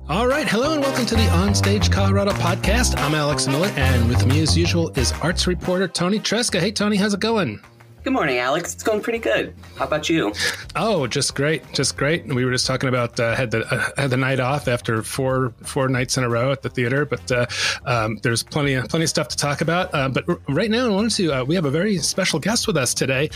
All right. Hello and welcome to the OnStage Colorado podcast. I'm Alex Miller, and with me as usual is arts reporter Toni Tresca. Hey, Toni, how's it going? Good morning, Alex. It's going pretty good. How about you? Oh, just great. Just great. We were just talking about had the night off after four nights in a row at the theater, but there's plenty of stuff to talk about. But right now, I wanted to we have a very special guest with us today.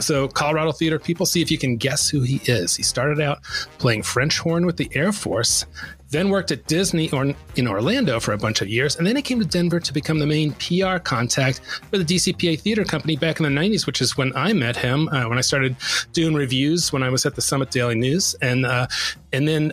So Colorado theater people, see if you can guess who he is. He started out playing French horn with the Air Force, then worked at Disney in Orlando for a bunch of years, and then he came to Denver to become the main PR contact for the DCPA Theater Company back in the 90s, which is when I met him, when I started doing reviews when I was at the Summit Daily News. And then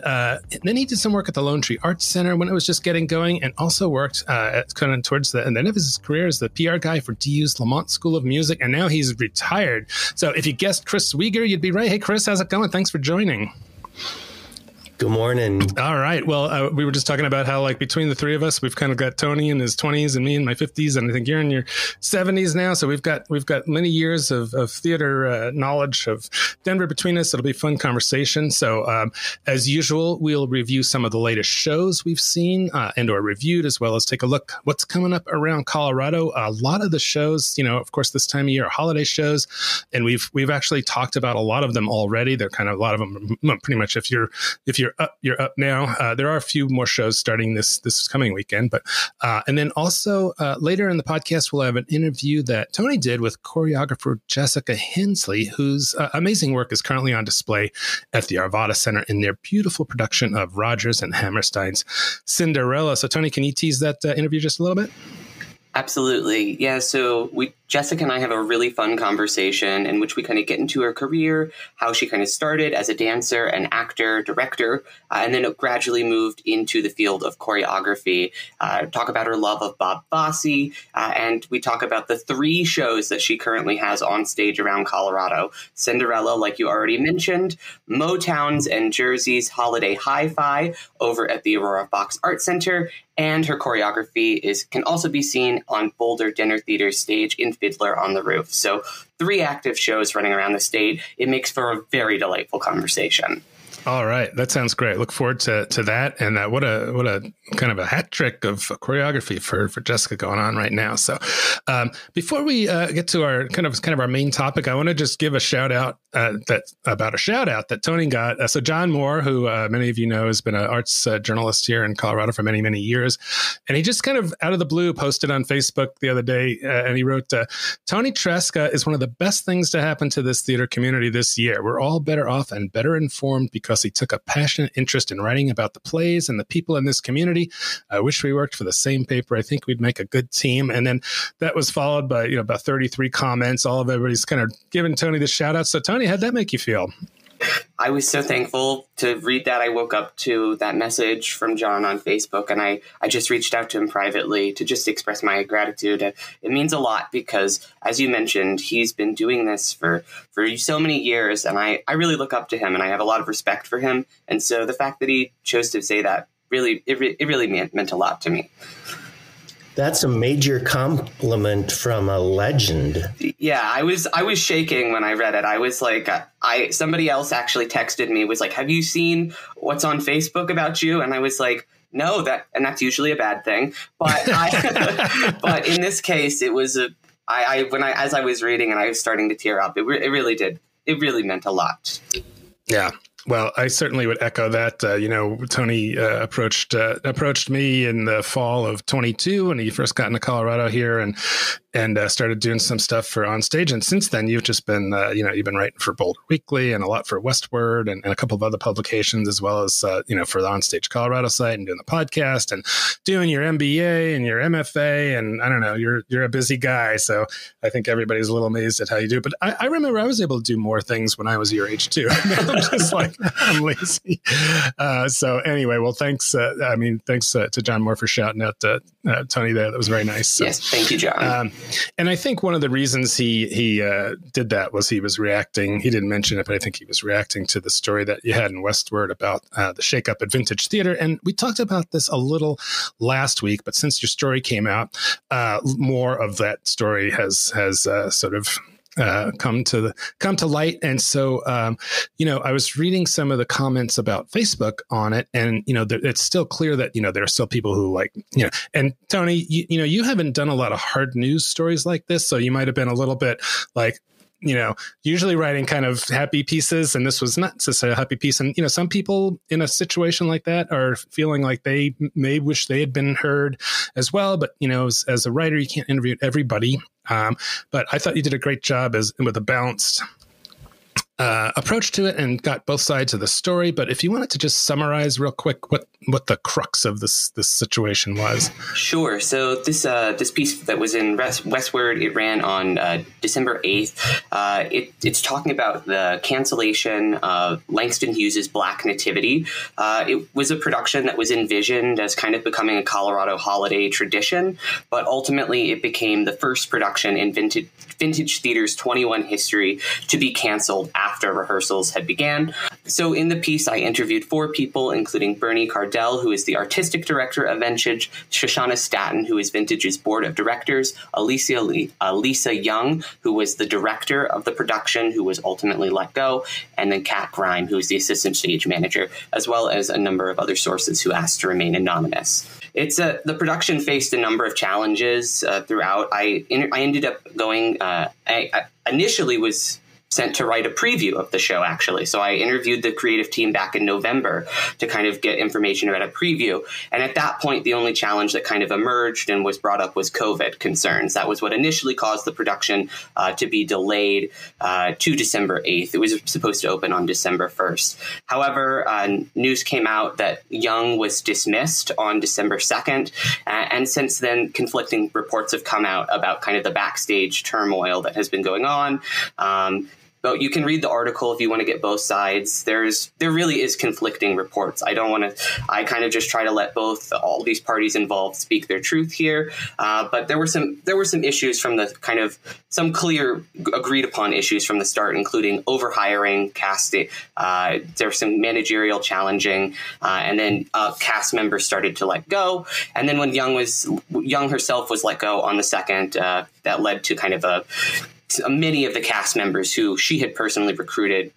he did some work at the Lone Tree Arts Center when it was just getting going, and also worked kind of towards the end of his career as the PR guy for DU's Lamont School of Music, and now he's retired. So if you guessed Chris Wiger, you'd be right. Hey, Chris, how's it going? Thanks for joining. Good morning. All right. Well, we were just talking about how, like, between the three of us, we've kind of got Toni in his 20s and me in my 50s, and I think you're in your 70s now. So we've got many years of theater knowledge of Denver between us. It'll be a fun conversation. So as usual, we'll review some of the latest shows we've seen and or reviewed, as well as take a look what's coming up around Colorado. A lot of the shows, of course, this time of year are holiday shows, and we've actually talked about a lot of them already. They're kind of a lot of them pretty much if you're up now. There are a few more shows starting this coming weekend, but and then also later in the podcast we'll have an interview that Toni did with choreographer Jessica Hindsley, whose amazing work is currently on display at the Arvada Center in their beautiful production of Rodgers and Hammerstein's Cinderella. So Toni, can you tease that interview just a little bit? Absolutely. Yeah. So Jessica and I have a really fun conversation in which we kind of get into her career, how she kind of started as a dancer, an actor, director, and then it gradually moved into the field of choreography. Talk about her love of Bob Fosse, and we talk about the 3 shows that she currently has on stage around Colorado. Cinderella, like you already mentioned, Motown's and Jersey's Holiday Hi-Fi over at the Aurora Box Art Center, and her choreography can also be seen on Boulder Dinner Theater stage in Fiddler on the Roof. So 3 active shows running around the state. It makes for a very delightful conversation. All right. That sounds great. Look forward to that. And what a kind of a hat trick of choreography for Jessica going on right now. So before we get to our kind of our main topic, I want to just give a shout out that Toni got. So John Moore, who many of you know, has been an arts journalist here in Colorado for many, many years. And he just kind of out of the blue posted on Facebook the other day, and he wrote, Toni Tresca is one of the best things to happen to this theater community this year. We're all better off and better informed because he took a passionate interest in writing about the plays and the people in this community. I wish we worked for the same paper. I think we'd make a good team. And then that was followed by about 33 comments. All of everybody's kind of giving Toni the shout out. So Toni, how'd that make you feel? I was so thankful to read that. I woke up to that message from John on Facebook, and I just reached out to him privately to just express my gratitude. It means a lot because, as you mentioned, he's been doing this for so many years, and I really look up to him, and I have a lot of respect for him. And so the fact that he chose to say that really meant a lot to me. That's a major compliment from a legend. Yeah, I was shaking when I read it. I was like, somebody else actually texted me, was like, "Have you seen what's on Facebook about you?" And I was like, "No, that's usually a bad thing." But but in this case, it was as I was reading and I was starting to tear up. It really did. It really meant a lot. Yeah. Well, I certainly would echo that. Toni approached me in the fall of 22 when he first got into Colorado here and started doing some stuff for OnStage. And since then, you've just been, you've been writing for Boulder Weekly and a lot for Westword and a couple of other publications, as well as, for the OnStage Colorado site and doing the podcast and doing your MBA and your MFA. And I don't know, you're a busy guy. So I think everybody's a little amazed at how you do it. But I remember I was able to do more things when I was your age too. I'm just like, I'm lazy. So anyway, well, thanks. Thanks to John Moore for shouting out Toni there. That was very nice. So, yes, thank you, John. And I think one of the reasons he did that was he was reacting. He didn't mention it, but I think he was reacting to the story that you had in Westword about the shakeup at Vintage Theater. And we talked about this a little last week, but since your story came out, more of that story has sort of come to light. And so, I was reading some of the comments about Facebook on it, and it's still clear that there are still people who and Toni, you haven't done a lot of hard news stories like this, so you might have been a little bit like, usually writing kind of happy pieces, and this was not necessarily a happy piece. And, some people in a situation like that are feeling like they may wish they had been heard as well. But, as a writer, you can't interview everybody. But I thought you did a great job with a balanced approach to it and got both sides of the story. But if you wanted to just summarize real quick what the crux of this situation was. Sure. So this piece that was in Westword, it ran on December 8th. It's talking about the cancellation of Langston Hughes's Black Nativity. It was a production that was envisioned as kind of becoming a Colorado holiday tradition, but ultimately it became the first production in vintage theater's 21 history to be canceled after rehearsals had began. So in the piece, I interviewed 4 people, including Bernie Cardell, who is the artistic director of Vintage, Shoshana Staton, who is Vintage's board of directors, Lisa Young, who was the director of the production, who was ultimately let go, and then Kat Grime, who is the assistant stage manager, as well as a number of other sources who asked to remain anonymous. The production faced a number of challenges throughout. I ended up going. I initially was sent to write a preview of the show, actually. So I interviewed the creative team back in November to kind of get information about a preview. And at that point, the only challenge that kind of emerged and was brought up was COVID concerns. That was what initially caused the production to be delayed to December 8th. It was supposed to open on December 1st. However, news came out that Young was dismissed on December 2nd. And since then, conflicting reports have come out about kind of the backstage turmoil that has been going on. But you can read the article if you want to get both sides. There really is conflicting reports. I kind of just try to let all these parties involved speak their truth here. But there were some issues from the kind of some clear agreed upon issues from the start, including overhiring, casting. There was some managerial challenging, and then cast members started to let go. And then when Young herself was let go on the 2nd, that led to kind of many of the cast members who she had personally recruited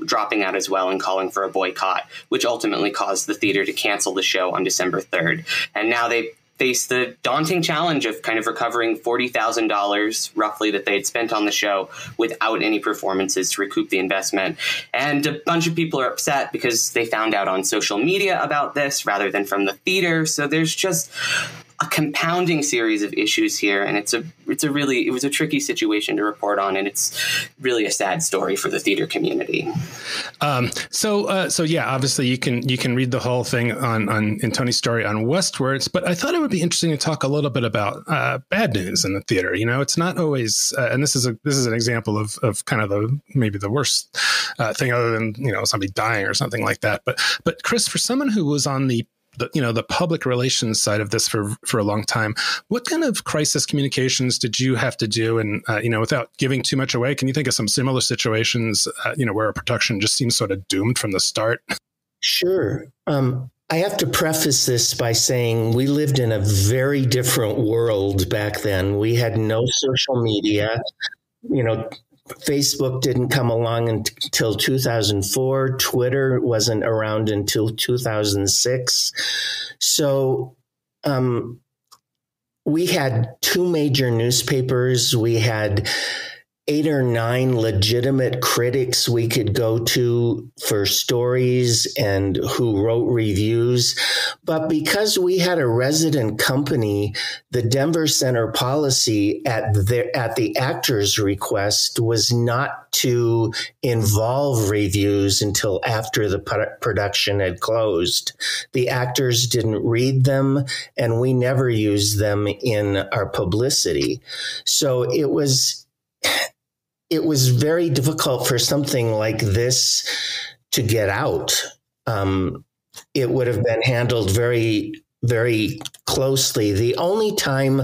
dropping out as well and calling for a boycott, which ultimately caused the theater to cancel the show on December 3rd. And now they face the daunting challenge of kind of recovering $40,000 roughly that they had spent on the show without any performances to recoup the investment. And a bunch of people are upset because they found out on social media about this rather than from the theater. So there's just a compounding series of issues here, and it was a tricky situation to report on, and it's really a sad story for the theater community. So yeah, obviously you can read the whole thing in Toni's story on Westwords, but I thought it would be interesting to talk a little bit about bad news in the theater. It's not always, and this is an example of kind of maybe the worst thing, other than somebody dying or something like that. But Chris, for someone who was on the public relations side of this for a long time, what kind of crisis communications did you have to do? And, without giving too much away, can you think of some similar situations, where a production just seems sort of doomed from the start? Sure. I have to preface this by saying we lived in a very different world back then. We had no social media, Facebook didn't come along until 2004. Twitter wasn't around until 2006. So we had 2 major newspapers. We had 8 or 9 legitimate critics we could go to for stories and who wrote reviews. But because we had a resident company, the Denver Center policy at the actors' request was not to involve reviews until after the production had closed. The actors didn't read them, and we never used them in our publicity. So it was very difficult for something like this to get out. It would have been handled very, very closely. The only time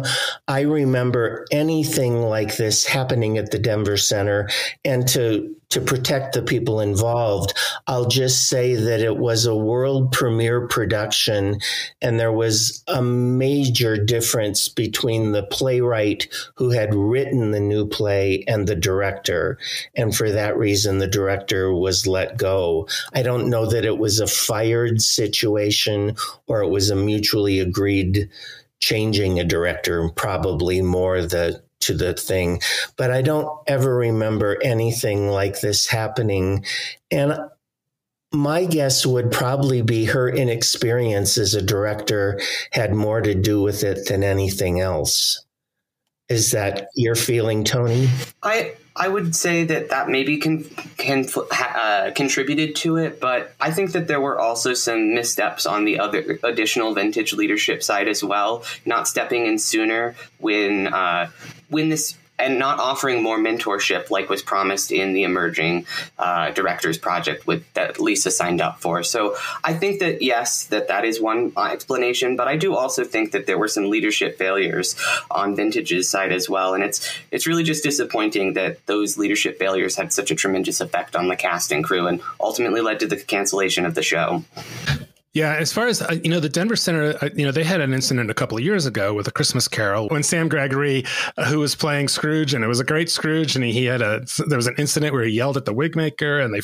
I remember anything like this happening at the Denver Center, and to to protect the people involved, I'll just say that it was a world premiere production, and there was a major difference between the playwright who had written the new play and the director. And for that reason, the director was let go. I don't know that it was a fired situation or it was a mutually agreed changing a director, probably more to the thing. But I don't ever remember anything like this happening. And my guess would probably be her inexperience as a director had more to do with it than anything else. Is that your feeling, Toni? I would say that maybe contributed to it, but I think that there were also some missteps on the other additional vintage leadership side as well, not stepping in sooner when this, and not offering more mentorship like was promised in the emerging directors project that Lisa signed up for. So I think that, yes, that is one explanation, but I do also think that there were some leadership failures on Vintage's side as well. And it's really just disappointing that those leadership failures had such a tremendous effect on the cast and crew and ultimately led to the cancellation of the show. Yeah, as far as, the Denver Center, they had an incident a couple of years ago with A Christmas Carol when Sam Gregory, who was playing Scrooge, and it was a great Scrooge, and there was an incident where he yelled at the wig maker, and they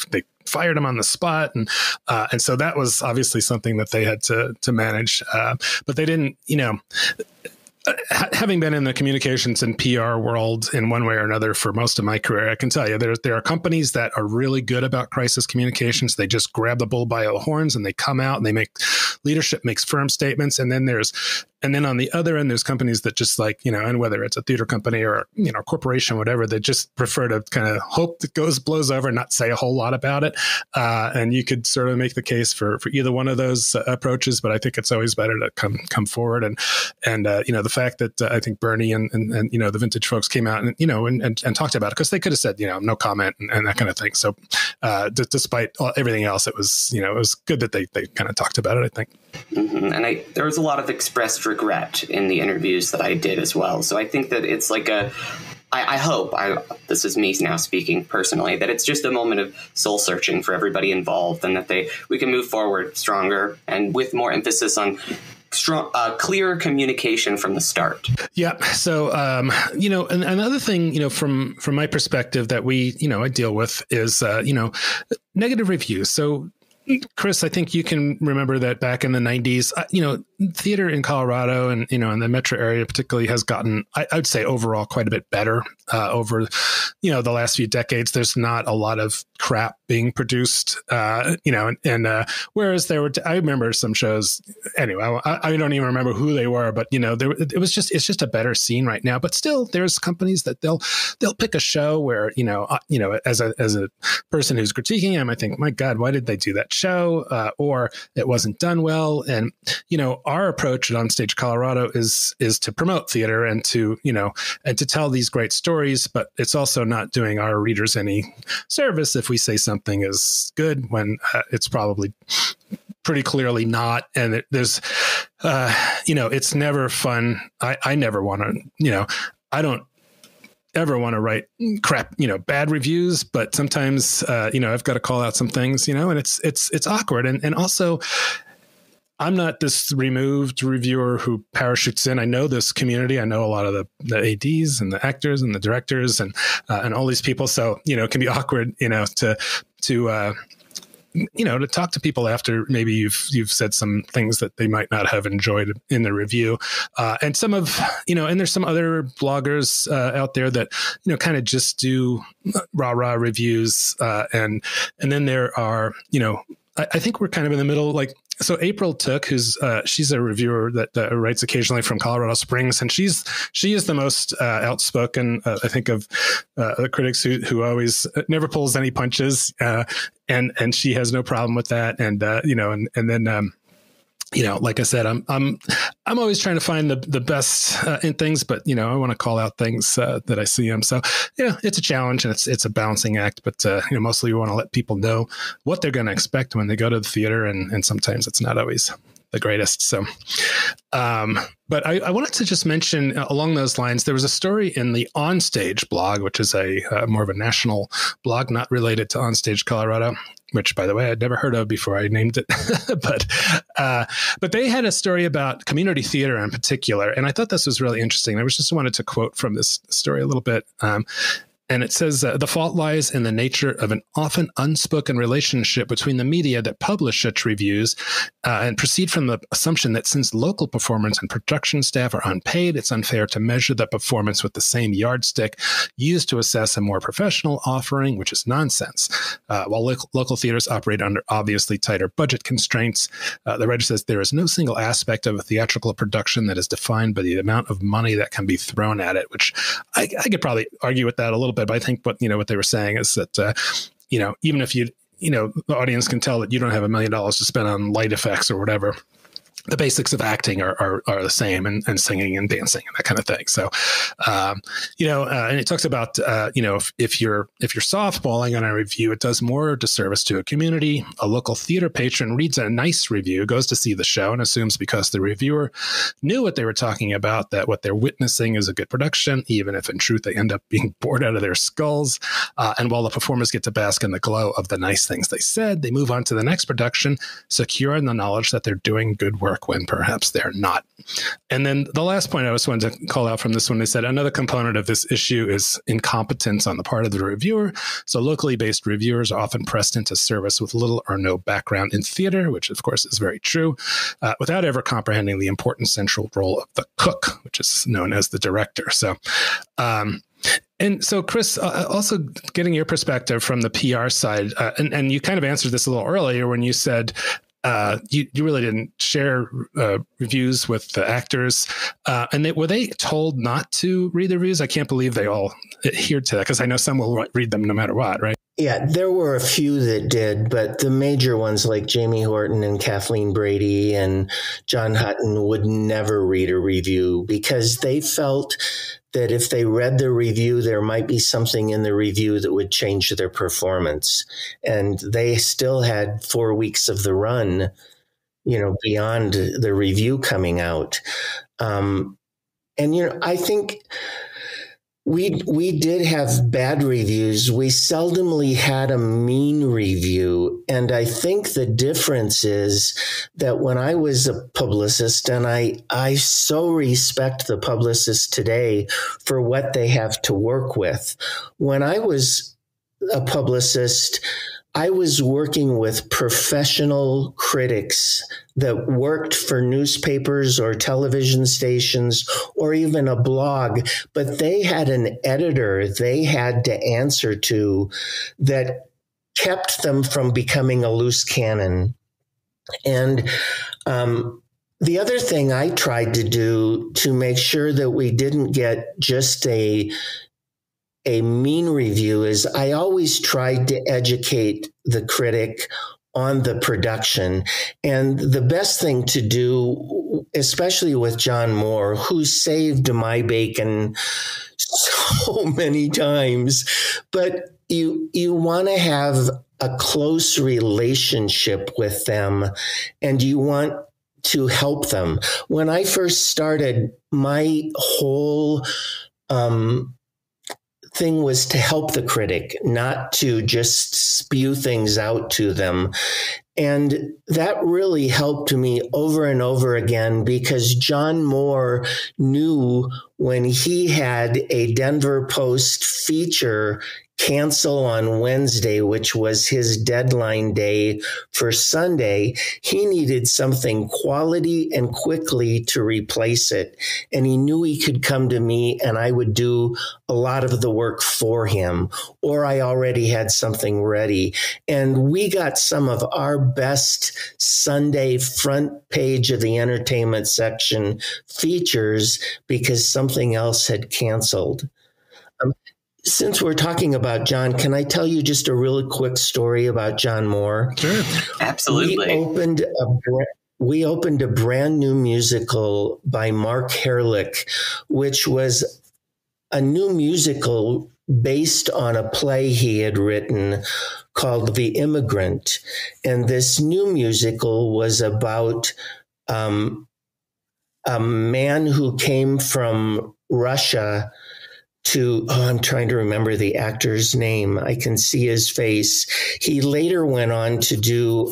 fired him on the spot. And so that was obviously something that they had to manage. But they didn't, having been in the communications and PR world in one way or another for most of my career, I can tell you there are companies that are really good about crisis communications. They just grab the bull by the horns and they come out and leadership makes firm statements. And then on the other end, there's companies that just and whether it's a theater company or, a corporation, whatever, they just prefer to kind of hope it blows over and not say a whole lot about it. And you could sort of make the case for either one of those approaches, but I think it's always better to come forward. And the fact that I think Bernie and the Vintage folks came out and talked about it, because they could have said, no comment and that kind of thing. So despite everything else, it was good that they kind of talked about it, I think. Mm-hmm. And there was a lot of expressed regret in the interviews that I did as well. So I think that it's like I hope, this is me now speaking personally, that it's just a moment of soul searching for everybody involved, and that we can move forward stronger and with more emphasis on strong, clear communication from the start. Yeah. So, and another thing, from my perspective that I deal with is, negative reviews. So, Chris, I think you can remember that back in the 90s, theater in Colorado and, in the metro area particularly has gotten, I would say overall quite a bit better over, the last few decades. There's not a lot of crap being produced, whereas I remember some shows, anyway, I don't even remember who they were, but, it's just a better scene right now. But still, there's companies that they'll pick a show where, as a person who's critiquing them, I think, my God, why did they do that show? Or it wasn't done well. And, our approach at OnStage Colorado is to promote theater and to tell these great stories, but it's also not doing our readers any service if we say something is good when it's probably pretty clearly not. And there's, it's never fun. I never want to, I don't ever want to write crap, bad reviews, but sometimes, I've got to call out some things, and it's awkward. And also, I'm not this removed reviewer who parachutes in. I know this community. I know a lot of the ADs and the actors and the directors and all these people. So, it can be awkward, to talk to people after maybe you've said some things that they might not have enjoyed in the review. And some of, and there's some other bloggers out there that, kind of just do rah reviews. And then there are, I think we're kind of in the middle, so April Took, she's a reviewer that writes occasionally from Colorado Springs, and she is the most outspoken, I think, of the critics who always never pulls any punches, and she has no problem with that, and then. Like I said, I'm always trying to find the best in things, but I want to call out things that I see them. So it's a challenge and it's a balancing act. But mostly we want to let people know what they're going to expect when they go to the theater, and sometimes it's not always the greatest. So, But I wanted to just mention along those lines, there was a story in the OnStage blog, which is a more of a national blog, not related to OnStage Colorado, which, by the way, I'd never heard of before I named it. But they had a story about community theater in particular, and I thought this was really interesting. I just wanted to quote from this story a little bit. And it says, the fault lies in the nature of an often unspoken relationship between the media that publish such reviews and proceed from the assumption that since local performers and production staff are unpaid, it's unfair to measure the performance with the same yardstick used to assess a more professional offering, which is nonsense. While local theaters operate under obviously tighter budget constraints, the Register says there is no single aspect of a theatrical production that is defined by the amount of money that can be thrown at it, which I could probably argue with that a little bit. But I think what they were saying is that, even if the audience can tell that you don't have $1 million to spend on light effects or whatever, the basics of acting are the same, and singing and dancing and that kind of thing. So, and it talks about, if you're softballing on a review, it does more disservice to a community. A local theater patron reads a nice review, goes to see the show, and assumes because the reviewer knew what they were talking about, that what they're witnessing is a good production, even if in truth they end up being bored out of their skulls. And while the performers get to bask in the glow of the nice things they said, they move on to the next production, secure in the knowledge that they're doing good work when perhaps they're not. And then the last point I just wanted to call out from this one, they said another component of this issue is incompetence on the part of the reviewer. So locally based reviewers are often pressed into service with little or no background in theater, which of course is very true, without ever comprehending the important central role of the cook, which is known as the director. So, and so, Chris, also getting your perspective from the PR side, and you kind of answered this a little earlier when you said you really didn't share reviews with the actors. And were they told not to read the reviews? I can't believe they all adhered to that, because I know some will read them no matter what, right? Yeah, there were a few that did, but the major ones like Jamie Horton and Kathleen Brady and John Hutton would never read a review, because they felt that if they read the review, there might be something in the review that would change their performance. And they still had 4 weeks of the run, beyond the review coming out. I think we did have bad reviews. We seldomly had a mean review. And I think the difference is that when I was a publicist, and I so respect the publicists today for what they have to work with. When I was a publicist, I was working with professional critics that worked for newspapers or television stations or even a blog, but they had an editor they had to answer to that kept them from becoming a loose cannon. And the other thing I tried to do to make sure that we didn't get just a mean review is I always tried to educate the critic on the production. And the best thing to do, especially with John Moore, who saved my bacon so many times, but you want to have a close relationship with them, and you want to help them. When I first started, my whole thing was to help the critic, not to just spew things out to them. And that really helped me over and over again, because John Moore knew when he had a Denver Post feature cancel on Wednesday, which was his deadline day for Sunday, he needed something quality and quickly to replace it. And he knew he could come to me and I would do a lot of the work for him, or I already had something ready. And we got some of our best Sunday front page of the entertainment section features because something else had canceled. Since we're talking about John, can I tell you just a really quick story about John Moore? Sure, absolutely. We opened a brand new musical by Mark Herlick, which was a new musical based on a play he had written called The Immigrant. And this new musical was about a man who came from Russia I'm trying to remember the actor's name. I can see his face. He later went on to do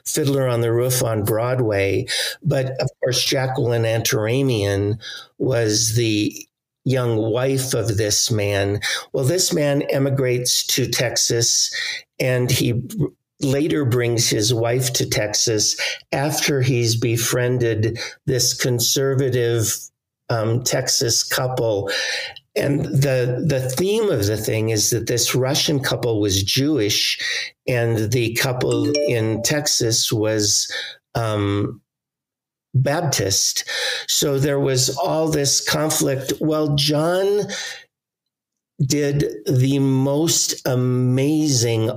Fiddler on the Roof on Broadway. But of course, Jacqueline Antaramian was the young wife of this man. Well, this man emigrates to Texas, and he later brings his wife to Texas after he's befriended this conservative Texas couple. And the theme of the thing is that this Russian couple was Jewish, and the couple in Texas was Baptist. So there was all this conflict. Well, John did the most amazing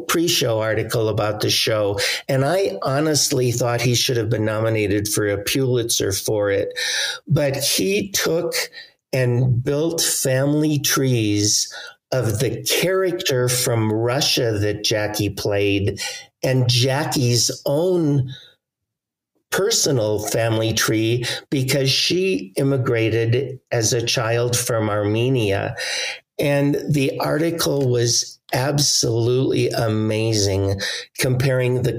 pre-show article about the show. And I honestly thought he should have been nominated for a Pulitzer for it. But he took and built family trees of the character from Russia that Jackie played and Jackie's own personal family tree, because she immigrated as a child from Armenia. And the article was absolutely amazing, comparing the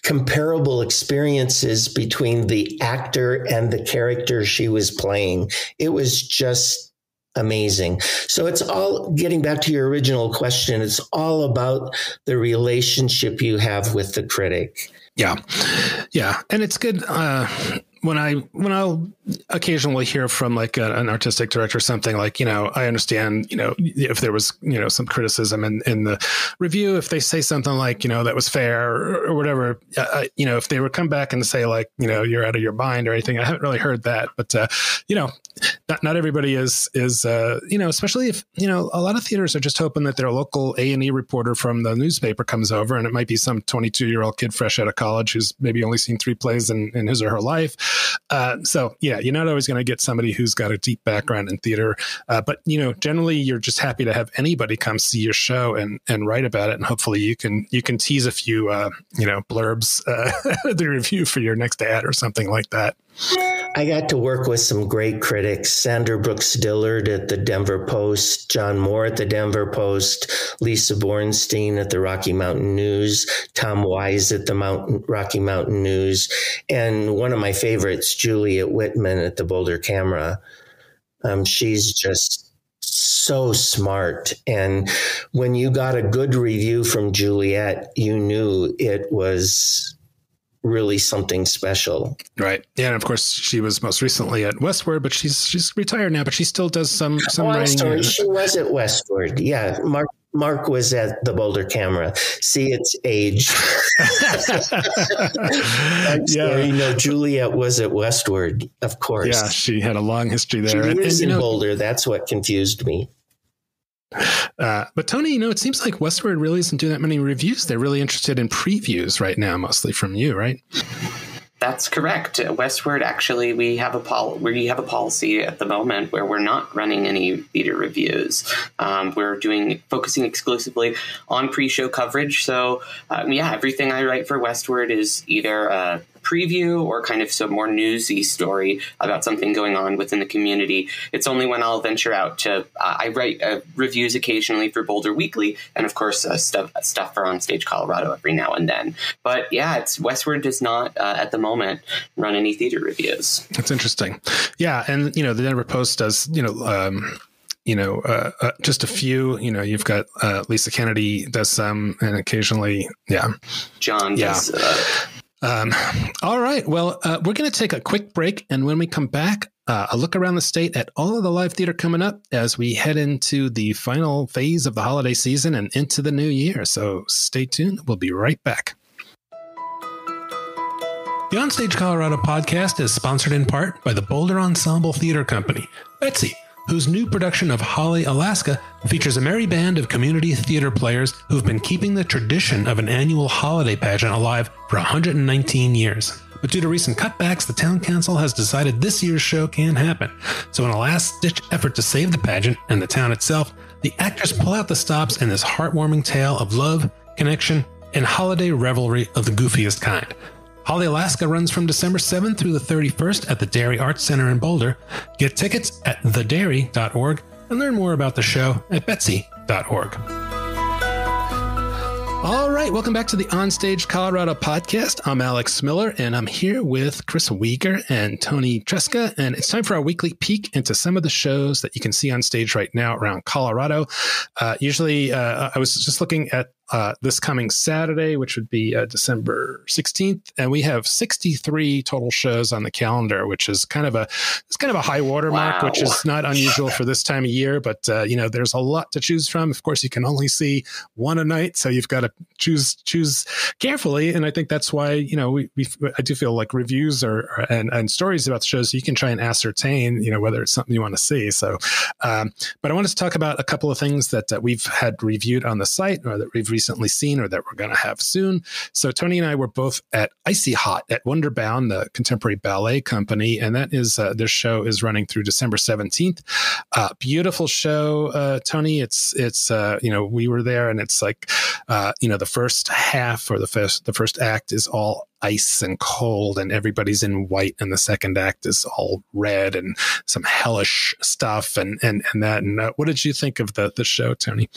comparable experiences between the actor and the character she was playing. It was just amazing. So it's all, getting back to your original question, it's all about the relationship you have with the critic. Yeah. Yeah. And it's good. When I'll occasionally hear from like an artistic director or something, like, I understand, if there was, some criticism in the review, if they say something like, that was fair or whatever, if they would come back and say like, you're out of your mind or anything. I haven't really heard that, but, not everybody is, especially if, a lot of theaters are just hoping that their local A&E reporter from the newspaper comes over, and it might be some 22-year-old kid fresh out of college who's maybe only seen 3 plays in his or her life. So yeah, you're not always going to get somebody who's got a deep background in theater. But, generally you're just happy to have anybody come see your show and write about it. And hopefully you can tease a few, blurbs, the review for your next ad or something like that. I got to work with some great critics: Sandra Brooks Dillard at the Denver Post, John Moore at the Denver Post, Lisa Bornstein at the Rocky Mountain News, Tom Wise at the Rocky Mountain News, and one of my favorites, Juliet Whitman at the Boulder Camera. She's just so smart. And when you got a good review from Juliet, you knew it was really something special. Right. Yeah. And of course she was most recently at Westword, but she's retired now, but she still does some writing. Sorry, she was at Westword. Yeah. Mark was at the Boulder Camera. See, it's age. I'm sorry. No, Juliet was at Westword, of course. Yeah. She had a long history there. She lives in Boulder. That's what confused me. But Toni, it seems like Westword really isn't doing that many reviews. They're really interested in previews right now, mostly from you, right? That's correct. Westword, actually, we have a policy at the moment where we're not running any theater reviews. We're focusing exclusively on pre-show coverage. So, everything I write for Westword is either a preview or kind of some more newsy story about something going on within the community. It's only when I'll venture out to I write reviews occasionally for Boulder Weekly, and of course stuff for OnStage Colorado every now and then. But yeah, Westword does not at the moment run any theater reviews. That's interesting. Yeah, and the Denver Post does just a few. You've got Lisa Kennedy does some, and occasionally, John does. All right. Well, we're going to take a quick break. And when we come back, a look around the state at all of the live theater coming up as we head into the final phase of the holiday season and into the new year. So stay tuned. We'll be right back. The OnStage Colorado podcast is sponsored in part by the Boulder Ensemble Theater Company, Betsy, whose new production of Holly, Alaska features a merry band of community theater players who've been keeping the tradition of an annual holiday pageant alive for 119 years. But due to recent cutbacks, the town council has decided this year's show can't happen. So in a last-ditch effort to save the pageant and the town itself, the actors pull out the stops in this heartwarming tale of love, connection, and holiday revelry of the goofiest kind. Holly Alaska runs from December 7th through the 31st at the Dairy Arts Center in Boulder. Get tickets at thedairy.org and learn more about the show at betsy.org. All right, welcome back to the OnStage Colorado podcast. I'm Alex Miller, and I'm here with Chris Wiger and Toni Tresca, and it's time for our weekly peek into some of the shows that you can see on stage right now around Colorado. Usually, I was just looking at this coming Saturday, which would be December 16th, and we have 63 total shows on the calendar, which is kind of a high watermark, which is not unusual for this time of year. But there's a lot to choose from. Of course, you can only see one a night, so you've got to choose carefully. And I think that's why I do feel like reviews and stories about the shows, so you can try and ascertain whether it's something you want to see. So, but I wanted to talk about a couple of things that we've had reviewed on the site, or that we've recently seen, or that we're going to have soon. So Toni and I were both at Icy Hot at Wonderbound, the contemporary ballet company, and that is their show is running through December 17th. Beautiful show, Toni. It's we were there, and it's like the first half, or the first act is all ice and cold, and everybody's in white, and the second act is all red and some hellish stuff, and that. And what did you think of the show, Toni?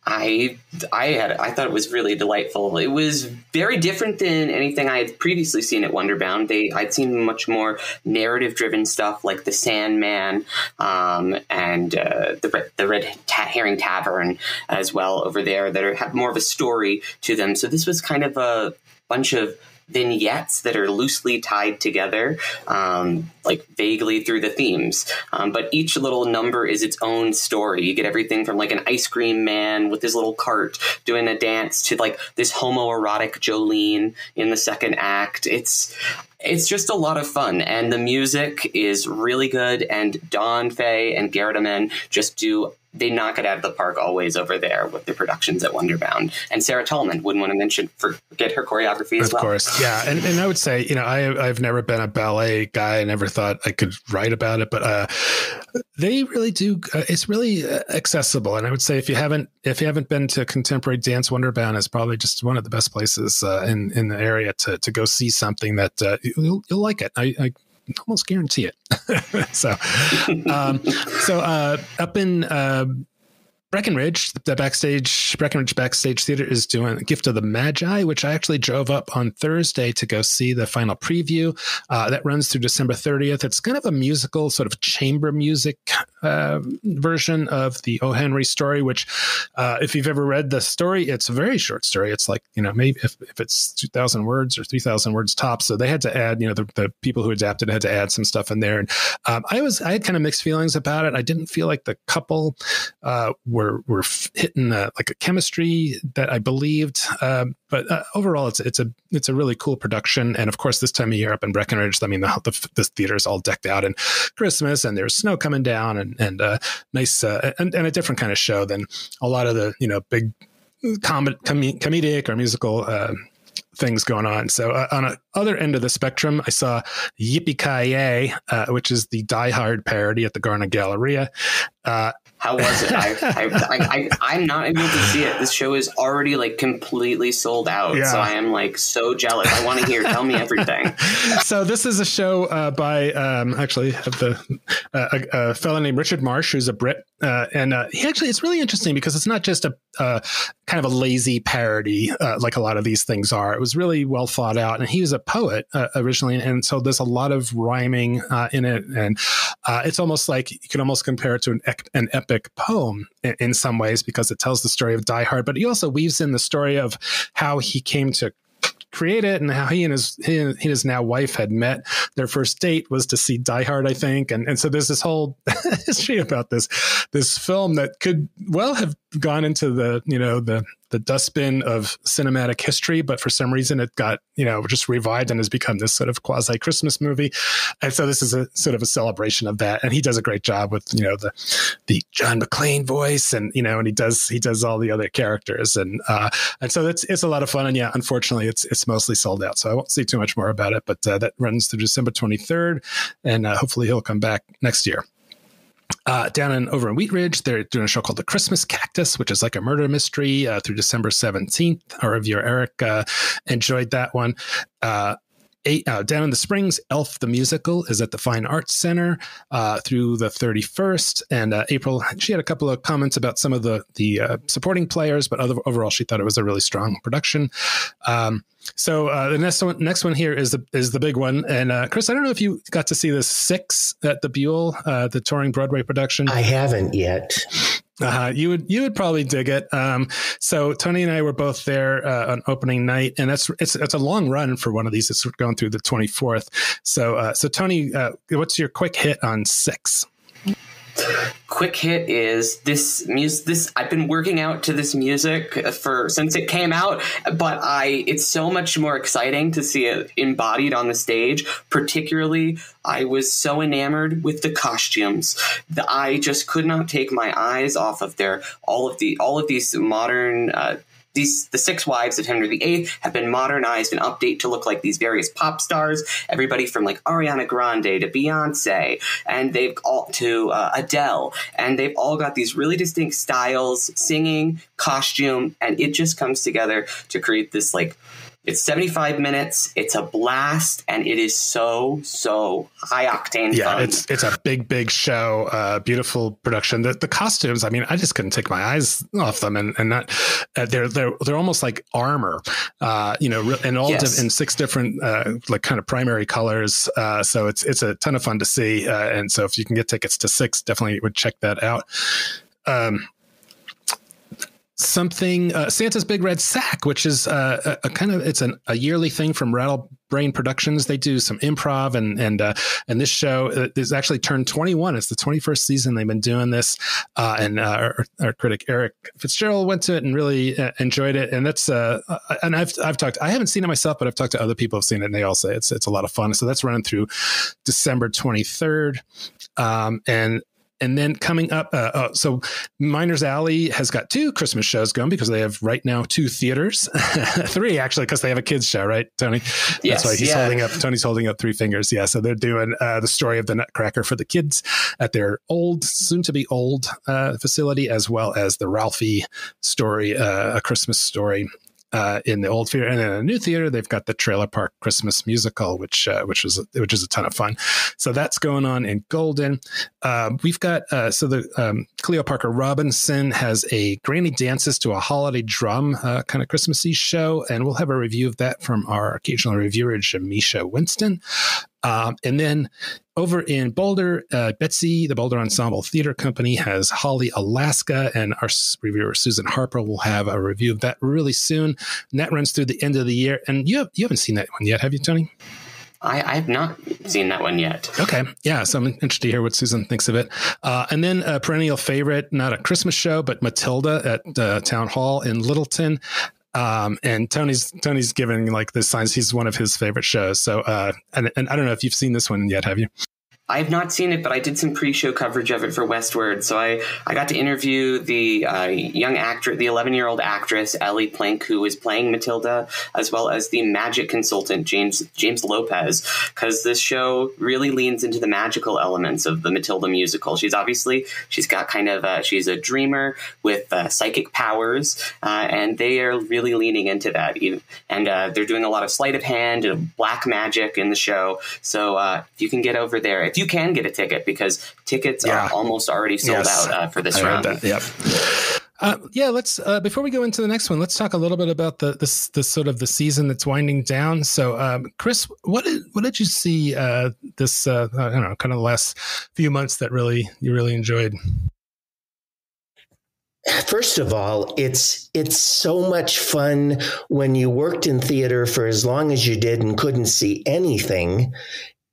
I thought it was really delightful. It was very different than anything I had previously seen at Wonderbound. I'd seen much more narrative-driven stuff like The Sandman and the Red Herring Tavern as well over there that have more of a story to them. So this was kind of a bunch of vignettes that are loosely tied together, like vaguely through the themes. But each little number is its own story. You get everything from like an ice cream man with his little cart doing a dance to like this homoerotic Jolene in the second act. It's just a lot of fun, and the music is really good, and Dawn Fay and Garrett Amen they knock it out of the park always over there with the productions at Wonderbound. And Sarah Tallman, wouldn't want to forget her choreography as well. Of course, yeah. And I would say, I've never been a ballet guy. I never thought I could write about it, but they really do. It's really accessible. And I would say if you haven't been to Contemporary Dance, Wonderbound is probably just one of the best places in the area to go see something that you'll like it. I almost guarantee it. So up in Breckenridge, the Breckenridge Backstage Theater is doing Gift of the Magi, which I actually drove up on Thursday to go see the final preview. That runs through December 30th. It's kind of a musical, sort of chamber music version of the O. Henry story, which if you've ever read the story, it's a very short story. It's like, maybe if it's 2,000 words or 3,000 words tops. So they had to add, the people who adapted had to add some stuff in there. And I had kind of mixed feelings about it. I didn't feel like the couple were hitting like a chemistry that I believed, but overall it's a really cool production. And of course, this time of year up in Breckenridge, I mean, the theater is all decked out in Christmas, and there's snow coming down, and nice and a different kind of show than a lot of the big comedic or musical things going on. So on the other end of the spectrum, I saw Yippee-Ki-Yay, which is the Die Hard parody at the Garner Galleria. How was it? I'm not able to see it. This show is already like completely sold out. Yeah. So I am like so jealous. I want to hear. Tell me everything. So this is a show by a fellow named Richard Marsh, who's a Brit, and it's really interesting because it's not just a kind of a lazy parody like a lot of these things are. It was really well thought out, and he was a poet originally, and so there's a lot of rhyming in it, and it's almost like you can almost compare it to an epic poem in some ways, because it tells the story of Die Hard, but he also weaves in the story of how he came to create it and how he and his now wife had met. Their first date was to see Die Hard, I think. And so there's this whole history about this film that could well have gone into the dustbin of cinematic history, but for some reason it got, just revived and has become this sort of quasi Christmas movie. And so this is a sort of a celebration of that. And he does a great job with, the John McClane voice and he does all the other characters. And so it's a lot of fun. And yeah, unfortunately it's mostly sold out. So I won't say too much more about it, but that runs through December 23rd, and hopefully he'll come back next year. Over in Wheat Ridge, they're doing a show called The Christmas Cactus, which is like a murder mystery through December 17th. Our reviewer, Eric, enjoyed that one. Down in the Springs, Elf the Musical is at the Fine Arts Center through the 31st. And April, she had a couple of comments about some of the supporting players, but overall, she thought it was a really strong production. So the next one here is the big one. And Chris, I don't know if you got to see the Six at the Buell, the touring Broadway production. I haven't yet. You would probably dig it. So Toni and I were both there on opening night, and it's a long run for one of these. It's going through the 24th. So Toni, what's your quick hit on Six? Quick hit is this music. I've been working out to this music since it came out, but it's so much more exciting to see it embodied on the stage. Particularly, I was so enamored with the costumes that I just could not take my eyes off of all of these modern. The Six Wives of Henry VIII have been modernized and updated to look like these various pop stars, everybody from like Ariana Grande to Beyonce, and they've all to Adele, and they've all got these really distinct styles, singing, costume, and it just comes together to create this like. It's 75 minutes. It's a blast, and it is so high octane. Yeah, fun. it's a big show. Beautiful production. The costumes. I mean, I just couldn't take my eyes off them, and not they're almost like armor. And all in 6 different like kind of primary colors. So it's a ton of fun to see. And so if you can get tickets to Six, definitely would check that out. Santa's Big Red Sack, which is a kind of a yearly thing from Rattle Brain Productions. They do some improv and this show is actually turned 21. It's the 21st season they've been doing this. And our critic Eric Fitzgerald went to it and really enjoyed it. And that's and I've talked. I haven't seen it myself, but I've talked to other people who've seen it, and they all say it's a lot of fun. So that's running through December 23rd. And then coming up, so Miners Alley has got 2 Christmas shows going because they have right now 2 theaters, 3 actually, because they have a kids show, right, Toni? Yes, that's why Tony's holding up 3 fingers. Yeah, so they're doing the story of the Nutcracker for the kids at their soon to be old facility, as well as the Ralphie story, A Christmas Story. In the old theater, and in a new theater, they've got the Trailer Park Christmas Musical, which is a ton of fun. So that's going on in Golden. We've got the Cleo Parker Robinson has a Granny Dances to a Holiday Drum kind of Christmassy show, and we'll have a review of that from our occasional reviewer, Jamisha Winston. And then over in Boulder, Betsy, the Boulder Ensemble Theater Company, has Holly Alaska, and our reviewer, Susan Harper, will have a review of that really soon. And that runs through the end of the year. And you haven't seen that one yet, have you, Toni? I have not seen that one yet. Okay. Yeah. So I'm interested to hear what Susan thinks of it. And then a perennial favorite, not a Christmas show, but Matilda at Town Hall in Littleton. And Tony's giving like the signs. He's one of his favorite shows. So, and I don't know if you've seen this one yet, have you? I have not seen it, but I did some pre-show coverage of it for Westword. So I got to interview the young actress, the 11-year-old actress, Ellie Plank, who is playing Matilda, as well as the magic consultant, James Lopez, because this show really leans into the magical elements of the Matilda musical. She's got kind of, she's a dreamer with psychic powers, and they are really leaning into that. And they're doing a lot of sleight of hand and black magic in the show. So if you can get over there, if you can get a ticket, because tickets are almost already sold out for this round. Yep. Let's before we go into the next one, let's talk a little bit about the sort of the season that's winding down. So, Chris, what did you see this I don't know, kind of the last few months that you really enjoyed? First of all, it's so much fun when you worked in theater for as long as you did and couldn't see anything.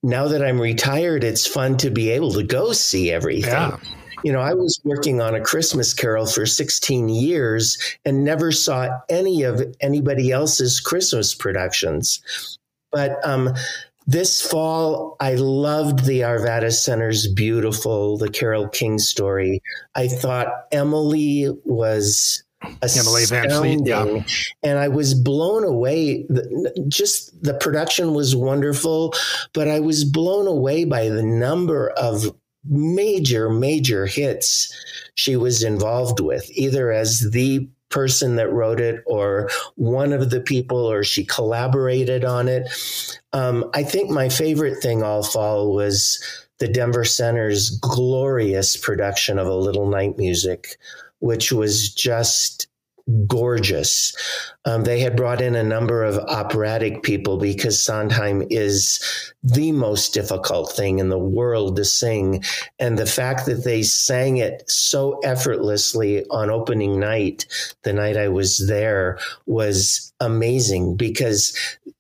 Now that I'm retired, it's fun to be able to go see everything. Yeah. You know, I was working on A Christmas Carol for 16 years and never saw any of anybody else's Christmas productions. But this fall, I loved the Arvada Center's Beautiful, the Carole King story. I thought Emily was astounding, and I was blown away. Just the production was wonderful, but I was blown away by the number of major hits she was involved with, either as the person that wrote it or one of the people, or she collaborated on it. I think my favorite thing all fall was the Denver Center's glorious production of A Little Night Music, which was just gorgeous. They had brought in a number of operatic people because Sondheim is the most difficult thing in the world to sing. And the fact that they sang it so effortlessly on opening night, the night I was there, was amazing, because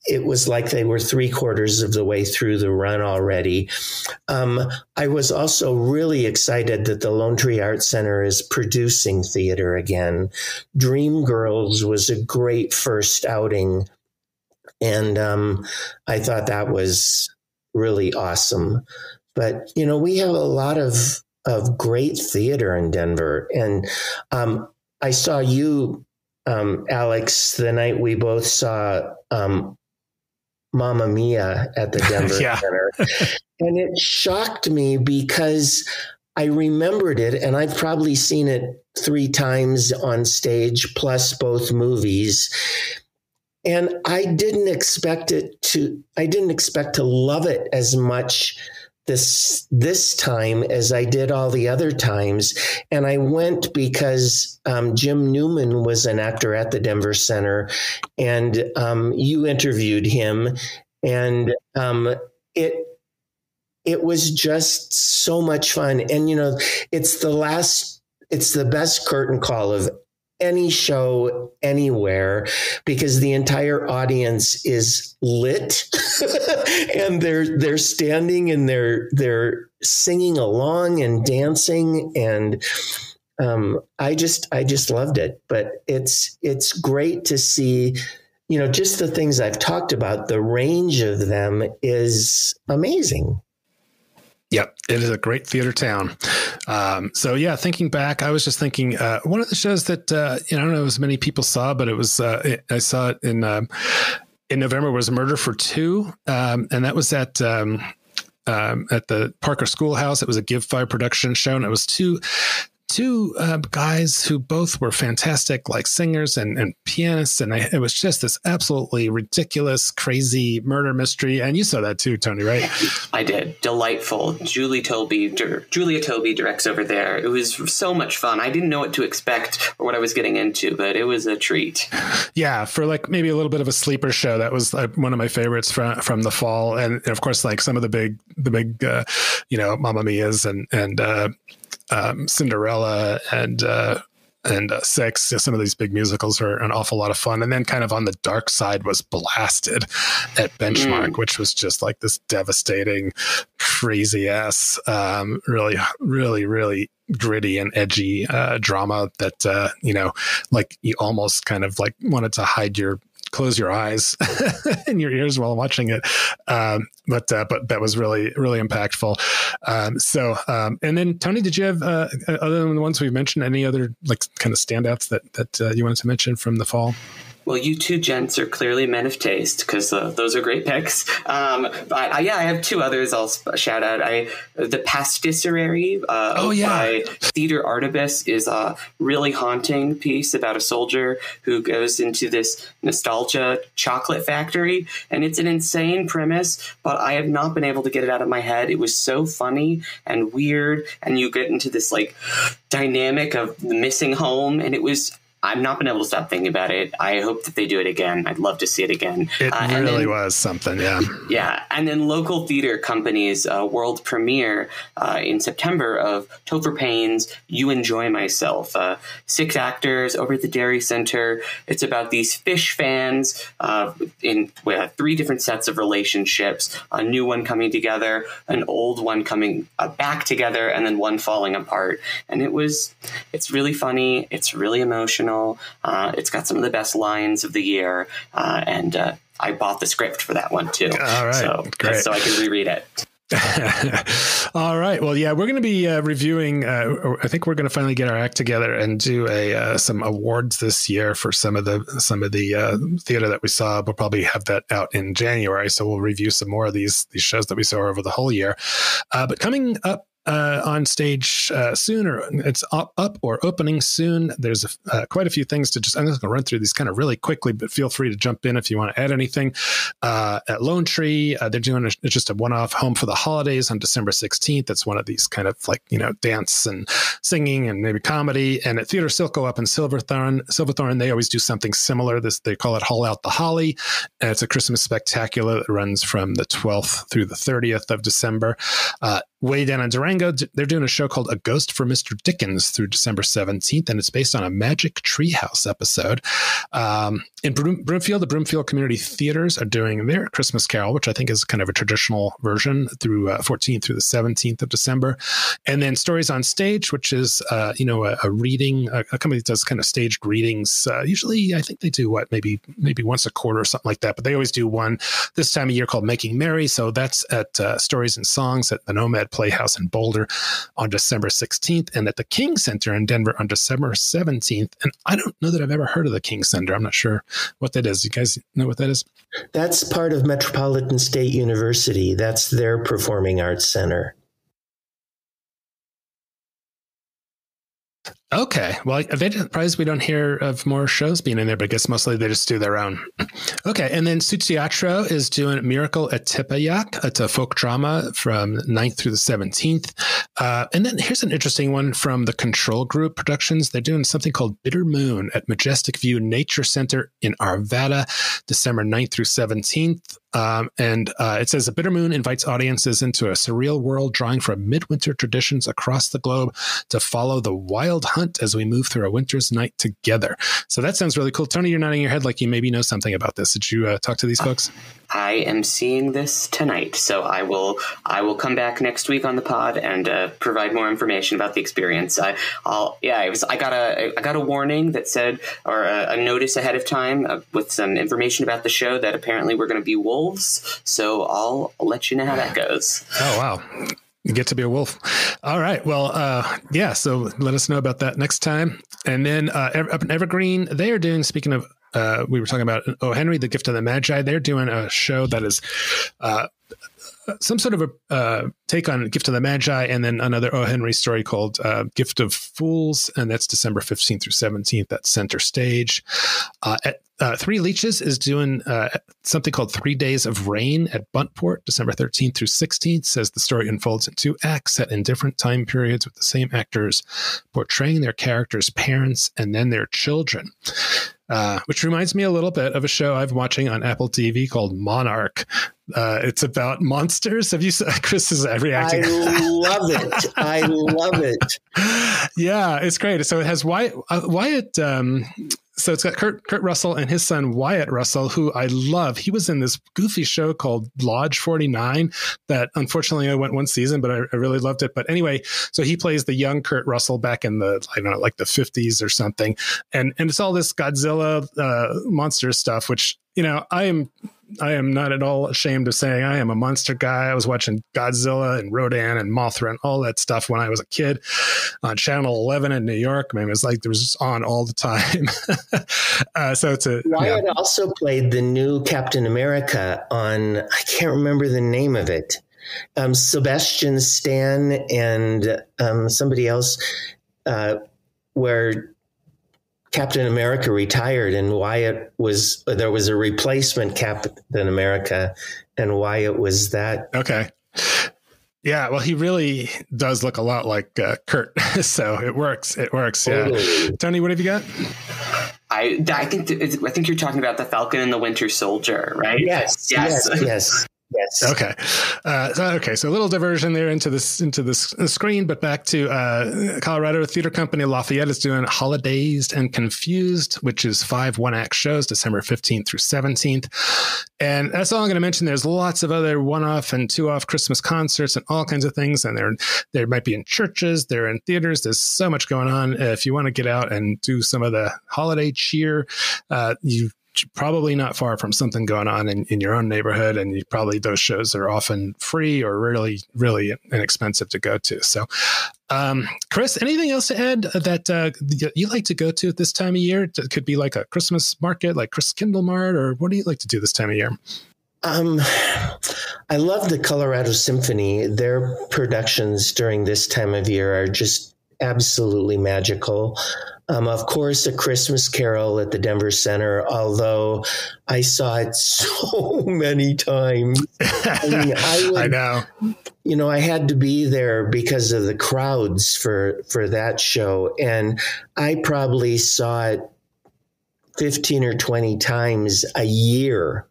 it was like they were 3/4 of the way through the run already. I was also really excited that the Lone Tree Art Center is producing theater again. Dreamgirls was a great first outing, and I thought that was really awesome. But, you know, we have a lot of great theater in Denver. And I saw you, Alex, the night we both saw Mamma Mia at the Denver Center. And it shocked me because I remembered it, and I've probably seen it 3 times on stage, plus both movies. And I didn't expect to love it as much this time as I did all the other times. And I went because Jim Newman was an actor at the Denver Center, and you interviewed him, and it was just so much fun. And, you know, it's the best curtain call of any show anywhere, because the entire audience is lit and they're standing and they're singing along and dancing. And I just loved it. But it's great to see, you know, just the things I've talked about. The range of them is amazing. Yep, it is a great theater town. So yeah, thinking back, I was just thinking one of the shows that I don't know as many people saw, but it was I saw it in November, was Murder for Two, and that was at the Parker Schoolhouse. It was a Give 5 production show, and it was two guys who both were fantastic, like singers and pianists. And it was just this absolutely ridiculous, crazy murder mystery. And you saw that too, Toni, right? I did. Delightful. Julia Tobey directs over there. It was so much fun. I didn't know what to expect or what I was getting into, but it was a treat. Yeah. For like maybe a little bit of a sleeper show, that was like one of my favorites from the fall. And of course, like some of the big Mamma Mia's and Cinderella and Six. Some of these big musicals are an awful lot of fun. And then kind of on the dark side was Blasted at Benchmark, which was just like this devastating, crazy ass, really, really, really gritty and edgy drama that, like you almost kind of like wanted to close your eyes and your ears while watching it. But that was really, really impactful. And then Toni, did you have, other than the ones we've mentioned, any other like kind of standouts that you wanted to mention from the fall? Well, you two gents are clearly men of taste, because those are great picks. But I have 2 others I'll shout out. The Pasticcery by Theater Artibus is a really haunting piece about a soldier who goes into this nostalgia chocolate factory. And it's an insane premise, but I have not been able to get it out of my head. It was so funny and weird. And you get into this like dynamic of the missing home. And I've not been able to stop thinking about it. I hope that they do it again. I'd love to see it again. It really was something, yeah. Yeah, and then local theater companies' world premiere in September of Topher Payne's You Enjoy Myself. 6 actors over at the Dairy Center. It's about these fish fans in 3 different sets of relationships. A new one coming together, an old one coming back together, and then one falling apart. And it's really funny. It's really emotional. It's got some of the best lines of the year, and I bought the script for that one too. All right, so I can reread it. All right. Well, yeah, we're going to be reviewing. I think we're going to finally get our act together and do some awards this year for some of the theater that we saw. We'll probably have that out in January, so we'll review some more of these shows that we saw over the whole year. But coming up on stage soon, or it's up or opening soon. There's quite a few things to I'm just going to run through these kind of really quickly, but feel free to jump in if you want to add anything. At Lone Tree, they're doing just a one-off Home for the Holidays on December 16th. That's one of these kind of like, dance and singing and maybe comedy. And at Theater Silco up in Silverthorne, they always do something similar. They call it Haul Out the Holly. And it's a Christmas spectacular that runs from the 12th through the 30th of December. Way down in Durango, they're doing a show called A Ghost for Mr. Dickens through December 17th, and it's based on a Magic Treehouse episode. In Broomfield, the Broomfield Community Theaters are doing their Christmas Carol, which I think is kind of a traditional version through 14th through the 17th of December. And then Stories on Stage, which is, a reading, a company that does kind of staged readings. Usually, I think they do maybe once a quarter or something like that, but they always do one this time of year called Making Merry. So that's at Stories and Songs at the Nomad Playhouse in Boulder on December 16th, and at the King Center in Denver on December 17th. And I don't know that I've ever heard of the King Center. I'm not sure what that is. You guys know what that is? That's part of Metropolitan State University. That's their performing arts center. Okay. Well, I'm surprised we don't hear of more shows being in there, but I guess mostly they just do their own. Okay. And then Su Teatro is doing Miracle at Tepeyac. It's a folk drama from 9th through the 17th. And then here's an interesting one from the Control Group Productions. They're doing something called Bitter Moon at Majestic View Nature Center in Arvada, December 9th through 17th. And it says A Bitter Moon invites audiences into a surreal world drawing from midwinter traditions across the globe to follow the wild hunt as we move through a winter's night together. So that sounds really cool. Tony, you're nodding your head like you maybe know something about this. Did you talk to these folks? I am seeing this tonight, so I will come back next week on the pod and provide more information about the experience. I got a warning that said, or a notice ahead of time with some information about the show that apparently we're going to be wolves. So I'll let you know how that goes. Oh wow. You get to be a wolf. All right. Well, so let us know about that next time. And then up in Evergreen, they are doing, speaking of, we were talking about O. Henry, The Gift of the Magi. They're doing a show that is some sort of a take on Gift of the Magi, and then another O. Henry story called Gift of Fools, and that's December 15th through 17th at Center Stage. At Three Leeches is doing something called 3 Days of Rain at Buntport, December 13th through 16th. Says the story unfolds in 2 acts set in different time periods with the same actors portraying their characters' parents and then their children. Which reminds me a little bit of a show I've been watching on Apple TV called Monarch. It's about monsters. Have you seen Chris's reacting? I love it. I love it. Yeah, it's great. So it has Wyatt. So it's got Kurt Russell and his son Wyatt Russell, who I love. He was in this goofy show called Lodge 49 that unfortunately I went one season, but I really loved it. But anyway, so he plays the young Kurt Russell back in the, I don't know, like the 50s or something. And it's all this Godzilla monster stuff, which, I am not at all ashamed of saying I am a monster guy. I was watching Godzilla and Rodan and Mothra and all that stuff when I was a kid on Channel 11 in New York. I mean, it was like there was just on all the time. So it's Wyatt also played the new Captain America on, I can't remember the name of it. Sebastian Stan and somebody else, where Captain America retired and there was a replacement Captain America and Wyatt was that. Okay. Yeah. Well, he really does look a lot like Kurt. So it works. It works. Totally. Yeah. Tony, what have you got? I think you're talking about the Falcon and the Winter Soldier, right? Yes. Okay. So a little diversion there into this screen, but back to Colorado Theater Company Lafayette is doing Holidazed and Confused, which is 5 one-act shows, December 15th through 17th. And that's all I'm going to mention. There's lots of other one-off and two-off Christmas concerts and all kinds of things. And they might be in churches, they're in theaters. There's so much going on. If you want to get out and do some of the holiday cheer, you probably not far from something going on in your own neighborhood. And those shows are often free or really, really inexpensive to go to. So, Chris, anything else to add that you like to go to at this time of year? It could be like a Christmas market, like Chris Kindle Mart, or what do you like to do this time of year? I love the Colorado Symphony. Their productions during this time of year are just absolutely magical. Of course, A Christmas Carol at the Denver Center, although I saw it so many times. I know. You know, I had to be there because of the crowds for that show. And I probably saw it 15 or 20 times a year.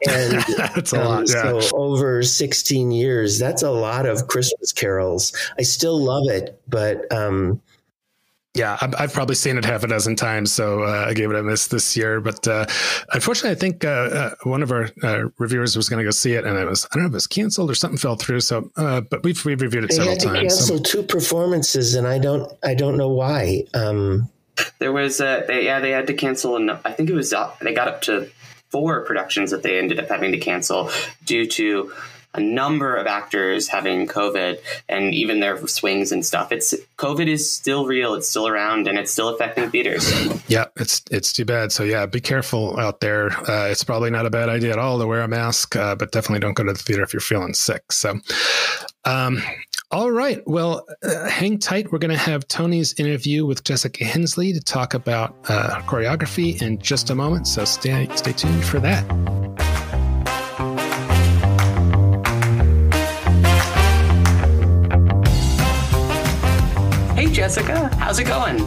And that's a lot. Yeah. So over 16 years, that's a lot of Christmas carols. I still love it, but yeah, I've probably seen it half a dozen times, so I gave it a miss this year. But unfortunately, I think one of our reviewers was going to go see it, and I don't know if it was canceled or something fell through. So, but we've reviewed it several times. They had to cancel 2 performances, and I don't know why. There was they had to cancel, and I think it was they got up to 4 productions that they ended up having to cancel due to a number of actors having COVID and even their swings and stuff. COVID is still real. It's still around and it's still affecting theaters. Yeah, it's too bad. So yeah, be careful out there. It's probably not a bad idea at all to wear a mask, but definitely don't go to the theater if you're feeling sick. So, all right. Well, hang tight. We're going to have Toni's interview with Jessica Hindsley to talk about choreography in just a moment. So stay tuned for that. Hey, Jessica. How's it going?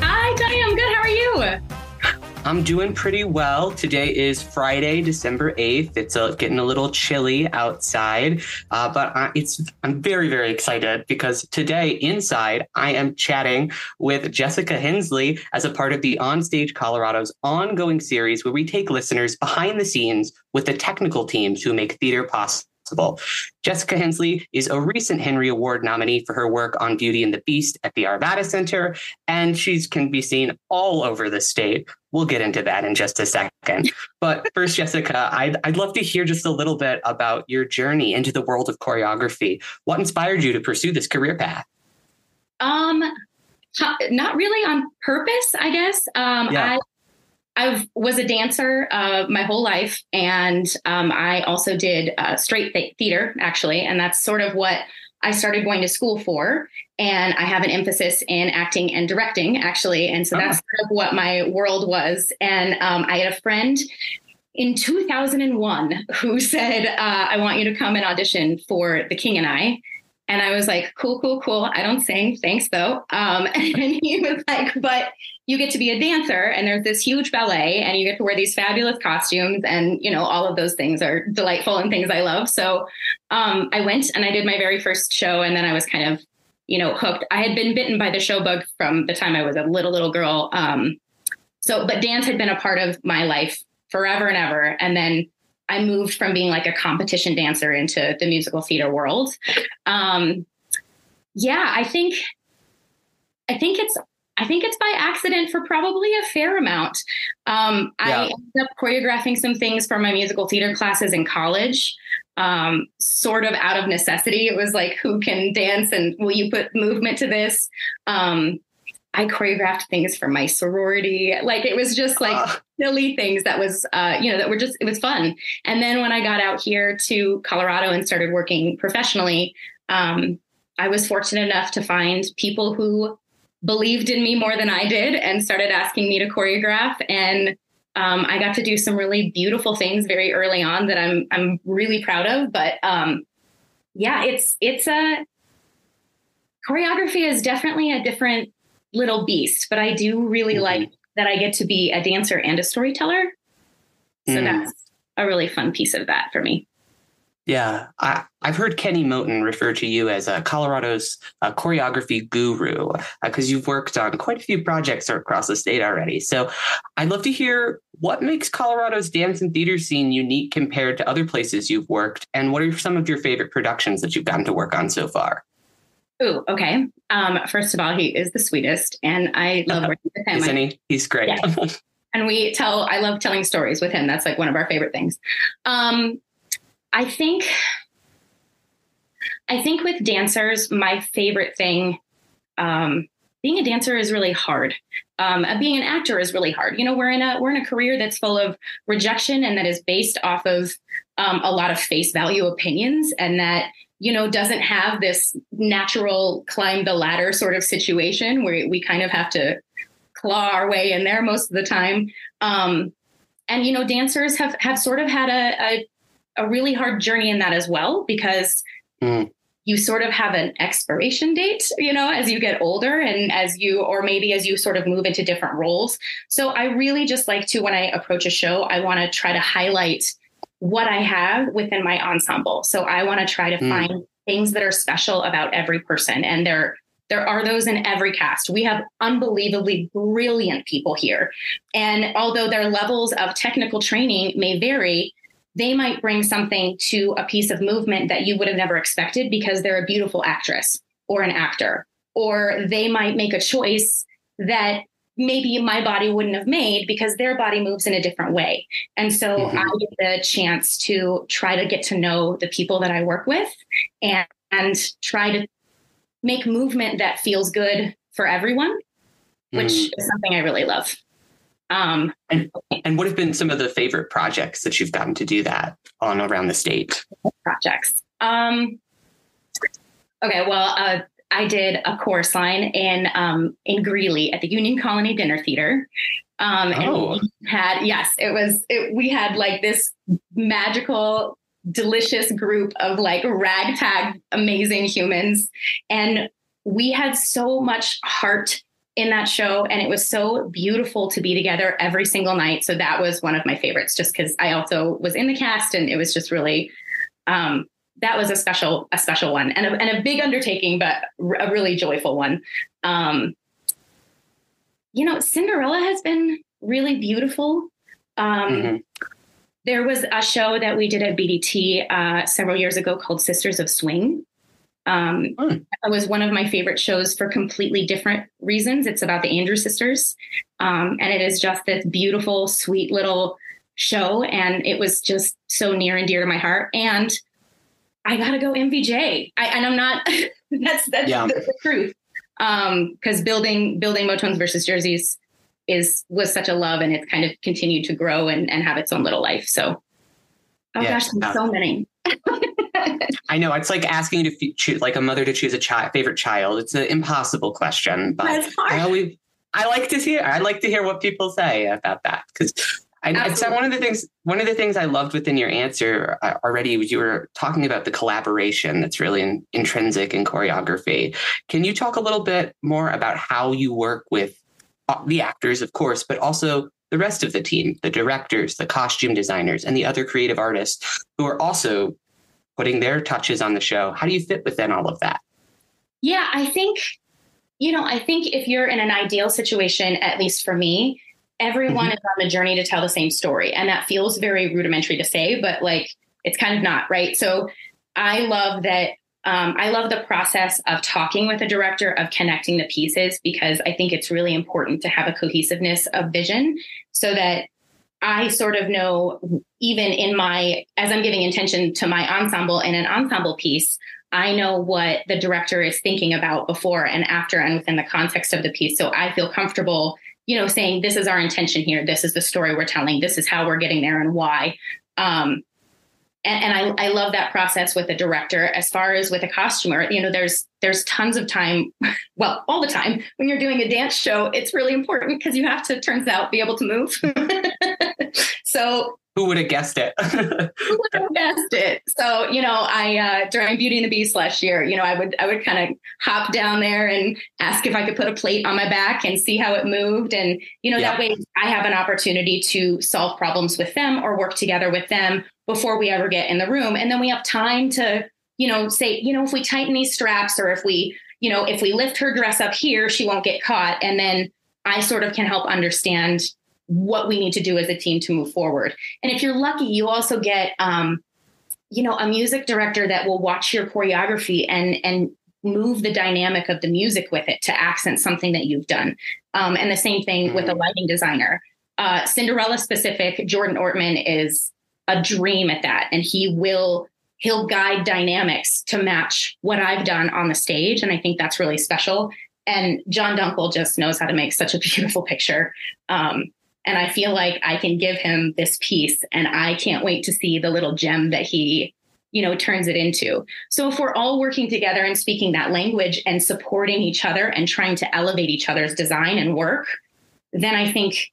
Hi, Toni. I'm good. How are you? I'm doing pretty well. Today is Friday, December 8th. It's getting a little chilly outside, but I'm very, very excited because today inside I am chatting with Jessica Hindsley as a part of the OnStage Colorado's ongoing series where we take listeners behind the scenes with the technical teams who make theater possible. Jessica Hindsley is a recent Henry Award nominee for her work on Beauty and the Beast at the Arvada Center, and she can be seen all over the state. We'll get into that in just a second. But first, Jessica, I'd love to hear just a little bit about your journey into the world of choreography. What inspired you to pursue this career path? Not really on purpose, I guess. I was a dancer my whole life, and I also did straight theater, actually, and that's sort of what I started going to school for. And I have an emphasis in acting and directing, actually, and so that's sort of what my world was. And I had a friend in 2001 who said, I want you to come and audition for The King and I. And I was like, cool. I don't sing. Thanks, though. And he was like, but you get to be a dancer and there's this huge ballet and you get to wear these fabulous costumes. And, you know, all of those things are delightful and things I love. So I went and I did my very first show. And then I was kind of, you know, hooked. I had been bitten by the show bug from the time I was a little girl. But dance had been a part of my life forever and ever. And then I moved from being like a competition dancer into the musical theater world. I think it's by accident for probably a fair amount. I ended up choreographing some things for my musical theater classes in college, sort of out of necessity. It was like, who can dance and will you put movement to this? I choreographed things for my sorority. Like, it was just like silly things that was, it was fun. And then when I got out here to Colorado and started working professionally, I was fortunate enough to find people who believed in me more than I did and started asking me to choreograph. And I got to do some really beautiful things very early on that I'm really proud of. But choreography is definitely a different little beast, but I do really like that I get to be a dancer and a storyteller. So that's a really fun piece of that for me. Yeah, I've heard Kenny Moten refer to you as Colorado's choreography guru because you've worked on quite a few projects across the state already. So I'd love to hear what makes Colorado's dance and theater scene unique compared to other places you've worked, and what are some of your favorite productions that you've gotten to work on so far? Oh, okay. First of all, he is the sweetest, and I love working with him. Isn't he? He's great. Yeah. And I love telling stories with him. That's like one of our favorite things. I think with dancers, my favorite thing, being a dancer is really hard. being an actor is really hard. We're in a career that's full of rejection and that is based off of a lot of face value opinions, and that, doesn't have this natural climb the ladder sort of situation where we kind of have to claw our way in there most of the time. And, dancers have sort of had a really hard journey in that as well, because you sort of have an expiration date, as you get older and as you sort of move into different roles. So I really just like to, when I approach a show, I want to try to highlight what I have within my ensemble. So I want to try to find things that are special about every person. And there are those in every cast. We have unbelievably brilliant people here. And although their levels of technical training may vary, they might bring something to a piece of movement that you would have never expected because they're a beautiful actress or an actor, or they might make a choice that maybe my body wouldn't have made because their body moves in a different way. And so I get the chance to try to get to know the people that I work with and try to make movement that feels good for everyone, which is something I really love. And what have been some of the favorite projects that you've gotten to do that on around the state? Projects. Okay, well, I did a chorus line in Greeley at the Union Colony Dinner Theater. And we had like this magical, delicious group of like ragtag, amazing humans. And we had so much heart in that show, and it was so beautiful to be together every single night. So that was one of my favorites, just because I also was in the cast, and it was just really, that was a special one, and a big undertaking, but a really joyful one. Cinderella has been really beautiful. There was a show that we did at BDT several years ago called Sisters of Swing. It was one of my favorite shows for completely different reasons. It's about the Andrews sisters. And it is just this beautiful, sweet little show. And it was just so near and dear to my heart. And I got to go MVJ. And I'm not, that's the truth. Because building Motones versus Jerseys was such a love, and it's kind of continued to grow and have its own little life. So, gosh, there's so many. I know, it's like asking you to choose, like a mother to choose a favorite child. It's an impossible question, but I like to hear what people say about that, because one of the things I loved within your answer already was you were talking about the collaboration that's really intrinsic in choreography. Can you talk a little bit more about how you work with the actors, of course, but also the rest of the team, the directors, the costume designers, and the other creative artists who are also putting their touches on the show? How do you fit within all of that? Yeah, I think if you're in an ideal situation, at least for me, everyone is on the journey to tell the same story. And that feels very rudimentary to say, but like, it's kind of not, right? So I love that. I love the process of talking with a director, of connecting the pieces, because I think it's really important to have a cohesiveness of vision so that I sort of know, even as I'm giving intention to my ensemble in an ensemble piece, I know what the director is thinking about before and after and within the context of the piece. So I feel comfortable, saying, this is our intention here. This is the story we're telling. This is how we're getting there and why. And I love that process with the director. As far as with a costumer, there's tons of time, well, all the time when you're doing a dance show, it's really important because you have to, turns out, be able to move. So who would have guessed it? Who would have guessed it? So, I, during Beauty and the Beast last year, I would kind of hop down there and ask if I could put a plate on my back and see how it moved. And, that way I have an opportunity to solve problems with them or work together with them before we ever get in the room. And then we have time to, say, if we tighten these straps, or if we lift her dress up here, she won't get caught. And then I sort of can help understand what we need to do as a team to move forward. And if you're lucky, you also get, a music director that will watch your choreography and move the dynamic of the music with it to accent something that you've done. And the same thing with a lighting designer. Cinderella specific, Jordan Ortman is a dream at that. And he'll guide dynamics to match what I've done on the stage. And I think that's really special. And John Dunkel just knows how to make such a beautiful picture. And I feel like I can give him this piece, and I can't wait to see the little gem that he, turns it into. So if we're all working together and speaking that language and supporting each other and trying to elevate each other's design and work, then I think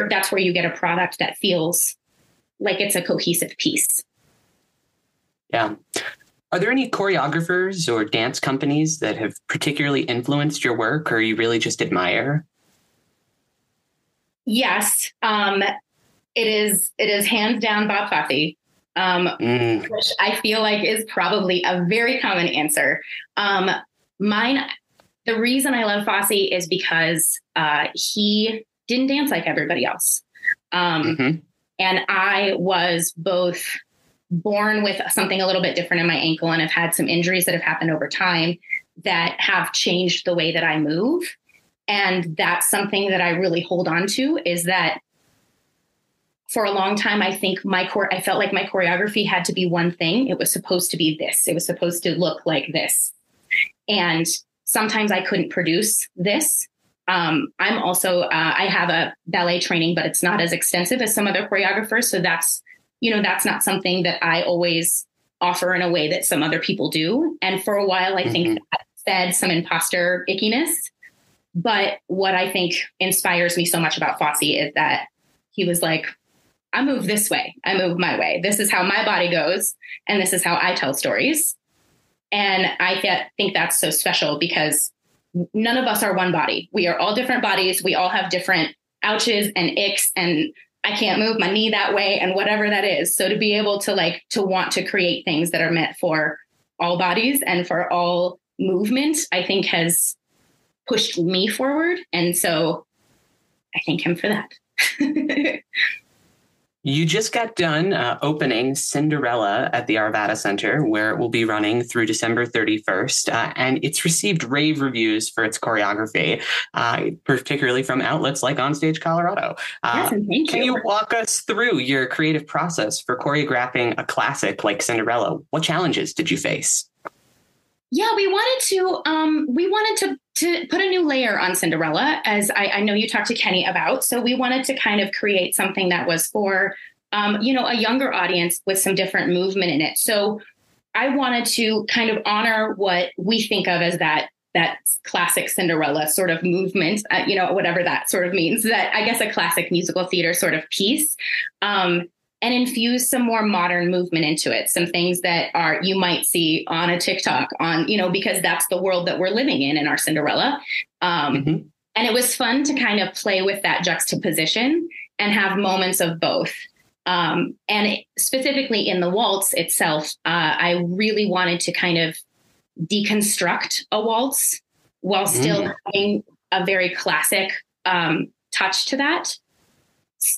that's where you get a product that feels like it's a cohesive piece. Yeah. Are there any choreographers or dance companies that have particularly influenced your work, or you really just admire? Yes. It is hands down Bob Fosse, which I feel like is probably a very common answer. The reason I love Fosse is because he didn't dance like everybody else. And I was both born with something a little bit different in my ankle, and I've had some injuries that have happened over time that have changed the way that I move. And that's something that I really hold on to, is that for a long time, I think I felt like my choreography had to be one thing. It was supposed to be this. It was supposed to look like this. And sometimes I couldn't produce this. I'm also, I have a ballet training, but it's not as extensive as some other choreographers. So that's not something that I always offer in a way that some other people do. And for a while, I think that fed some imposter ickiness. But what I think inspires me so much about Fosse is that he was like, I move this way. I move my way. This is how my body goes. And this is how I tell stories. And I think that's so special, because none of us are one body. We are all different bodies. We all have different ouches and icks, and I can't move my knee that way, and whatever that is. So to be able to want to create things that are meant for all bodies and for all movement, I think has pushed me forward. And so I thank him for that. You just got done opening Cinderella at the Arvada Center, where it will be running through December 31st. And it's received rave reviews for its choreography, particularly from outlets like OnStage Colorado. Yes, and thank you. Can you walk us through your creative process for choreographing a classic like Cinderella? What challenges did you face? Yeah, we wanted to put a new layer on Cinderella, as I know you talked to Kenny about. So we wanted to kind of create something that was for, a younger audience with some different movement in it. So I wanted to kind of honor what we think of as that classic Cinderella sort of movement, whatever that sort of means, that I guess a classic musical theater sort of piece. And infuse some more modern movement into it. Some things that you might see on a TikTok because that's the world that we're living in our Cinderella. And it was fun to kind of play with that juxtaposition and have moments of both. Specifically in the waltz itself, I really wanted to kind of deconstruct a waltz while still having a very classic touch to that.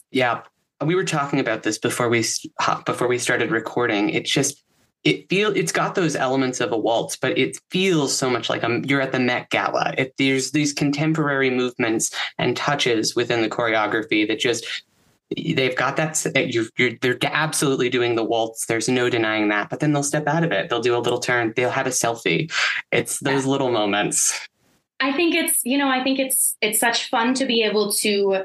Yeah. We were talking about this before we started recording. It's got those elements of a waltz, but it feels so much like you're at the Met Gala. There's these contemporary movements and touches within the choreography that they've got that. They're absolutely doing the waltz. There's no denying that. But then they'll step out of it. They'll do a little turn. They'll have a selfie. It's those little moments. I think it's such fun to be able to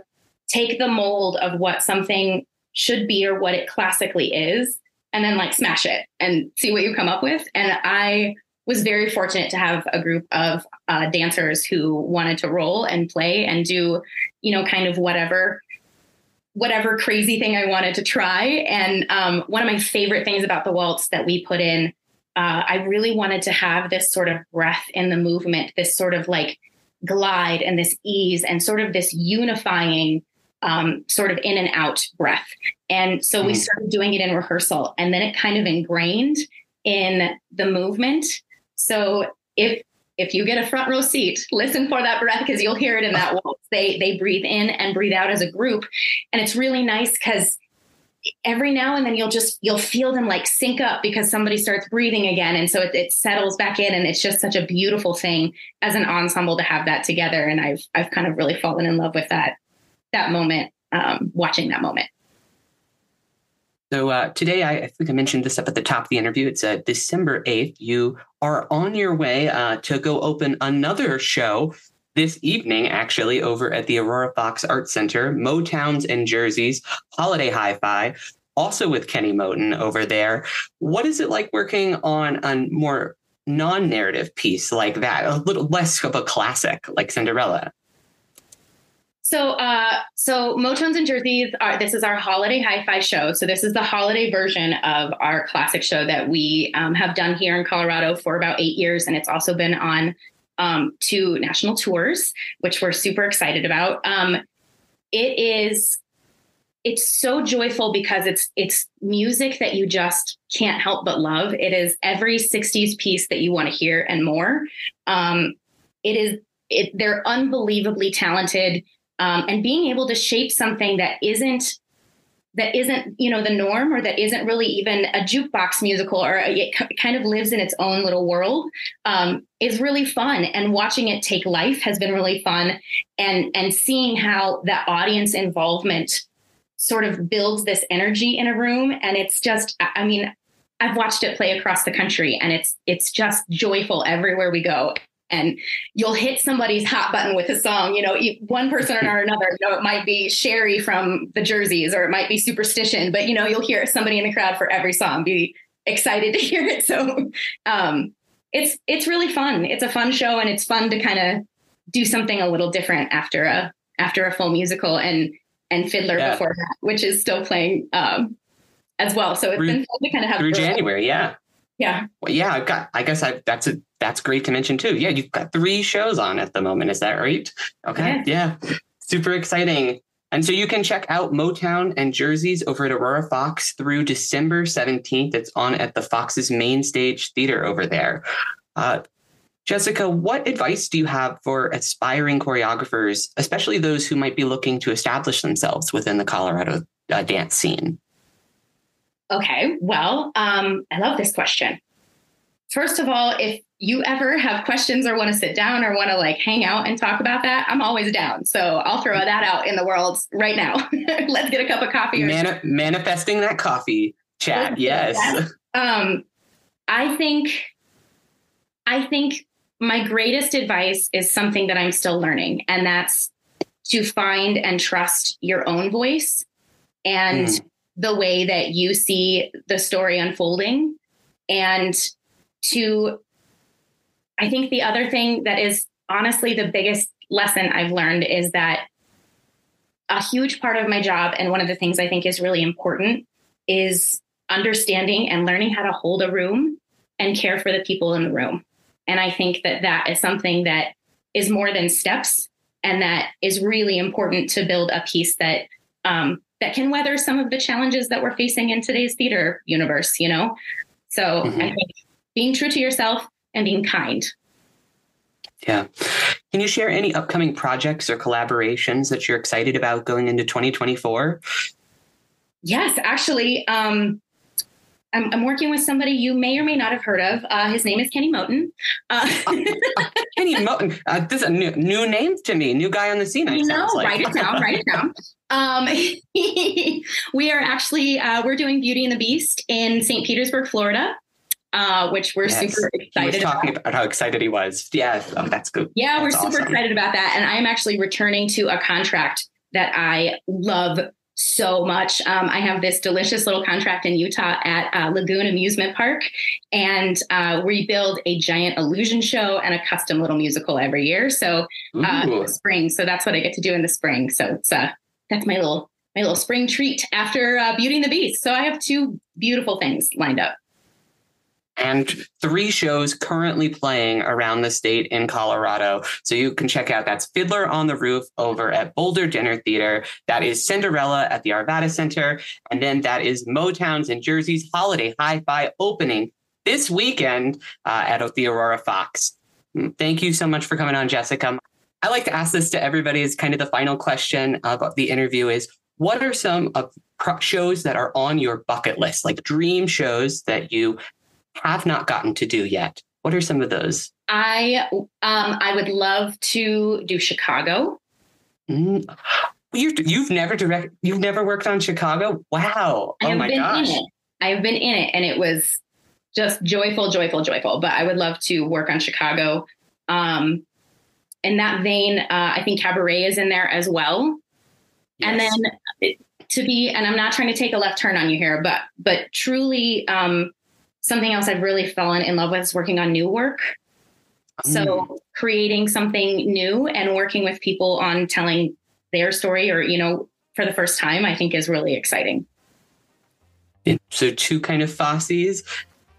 take the mold of what something should be or what it classically is, and then smash it and see what you come up with. And I was very fortunate to have a group of dancers who wanted to roll and play and do, kind of whatever crazy thing I wanted to try. And one of my favorite things about the waltz that we put in, I really wanted to have this sort of breath in the movement, this sort of glide and this ease and sort of this unifying sort of in and out breath. And so we started doing it in rehearsal, and then it kind of ingrained in the movement. So if you get a front row seat, listen for that breath, because you'll hear it in that waltz. They breathe in and breathe out as a group. And it's really nice because every now and then you'll feel them sync up because somebody starts breathing again. And so it settles back in, and it's just such a beautiful thing as an ensemble to have that together. And I've kind of really fallen in love with that moment, watching that moment. So today, I think I mentioned this up at the top of the interview. It's December 8th. You are on your way to go open another show this evening, actually, over at the Aurora Fox Art Center, Motowns and Jerseys, Holiday Hi-Fi, also with Kenny Moten over there. What is it like working on a more non-narrative piece like that, a little less of a classic like Cinderella? So Motowns and Jerseys this is our holiday hi-fi show. So this is the holiday version of our classic show that we have done here in Colorado for about 8 years. And it's also been on 2 national tours, which we're super excited about. It's so joyful because it's music that you just can't help but love. It is every 60s piece that you want to hear and more. They're unbelievably talented. And being able to shape something that isn't, the norm, or that isn't really even a jukebox musical, or it kind of lives in its own little world, is really fun. And watching it take life has been really fun. And seeing how that audience involvement sort of builds this energy in a room. And it's just, I mean, I've watched it play across the country, and it's just joyful everywhere we go. And you'll hit somebody's hot button with a song, one person or another. It might be Sherry from the Jerseys, or it might be Superstition, but you'll hear somebody in the crowd for every song be excited to hear it. So it's really fun. It's a fun show, and it's fun to kind of do something a little different after a full musical, and Fiddler before that, which is still playing as well. So it's been fun to kind of have through January. Yeah. Yeah. Well, yeah, that's great to mention too. Yeah. You've got 3 shows on at the moment. Is that right? Okay. Yeah. Super exciting. And so you can check out Motown and Jerseys over at Aurora Fox through December 17th. It's on at the Fox's Main Stage Theater over there. Jessica, what advice do you have for aspiring choreographers, especially those who might be looking to establish themselves within the Colorado dance scene? Okay, well, I love this question. First of all, if you ever have questions or want to sit down or want to hang out and talk about that, I'm always down. So I'll throw that out in the world right now. Let's get a cup of coffee. Manifesting that coffee chat. Yes. I think my greatest advice is something that I'm still learning, and that's to find and trust your own voice and the way that you see the story unfolding. And I think the other thing that is honestly the biggest lesson I've learned is that a huge part of my job, and one of the things I think is really important, is understanding and learning how to hold a room and care for the people in the room. And I think that is something that is more than steps, and that is really important to build a piece that can weather some of the challenges that we're facing in today's theater universe, So I think being true to yourself and being kind. Yeah. Can you share any upcoming projects or collaborations that you're excited about going into 2024? Yes, actually. I'm working with somebody you may or may not have heard of. His name is Kenny Moten. Kenny Moten. This is a new name to me. New guy on the scene. Write it down. We are actually, we're doing Beauty and the Beast in St. Petersburg, Florida, which we're super excited about. He was talking about how excited he was. Yeah. Oh, that's good. Yeah, we're super excited about that. And I'm actually returning to a contract that I love so much. I have this delicious little contract in Utah at Lagoon Amusement Park, and we build a giant illusion show and a custom little musical every year. So in the spring, so that's what I get to do in the spring. So it's that's my little spring treat after Beauty and the Beast. So I have 2 beautiful things lined up. And 3 shows currently playing around the state in Colorado. So you can check out, that's Fiddler on the Roof over at Boulder Dinner Theater. That is Cinderella at the Arvada Center. And then that is Motowns and Jerseys Holiday Hi-Fi opening this weekend at the Aurora Fox. Thank you so much for coming on, Jessica. I like to ask this to everybody as kind of the final question about the interview is, what are some shows that are on your bucket list, like dream shows that you have not gotten to do yet? What are some of those? I would love to do Chicago. You've never worked on Chicago? Wow. Oh my gosh. I've been in it, and it was just joyful. But I would love to work on Chicago. in that vein, I think cabaret is in there as well. Yes. And then and I'm not trying to take a left turn on you here, but truly something else I've really fallen in love with is working on new work. So creating something new and working with people on telling their story or, for the first time, I think is really exciting. So 2 kind of Fossies.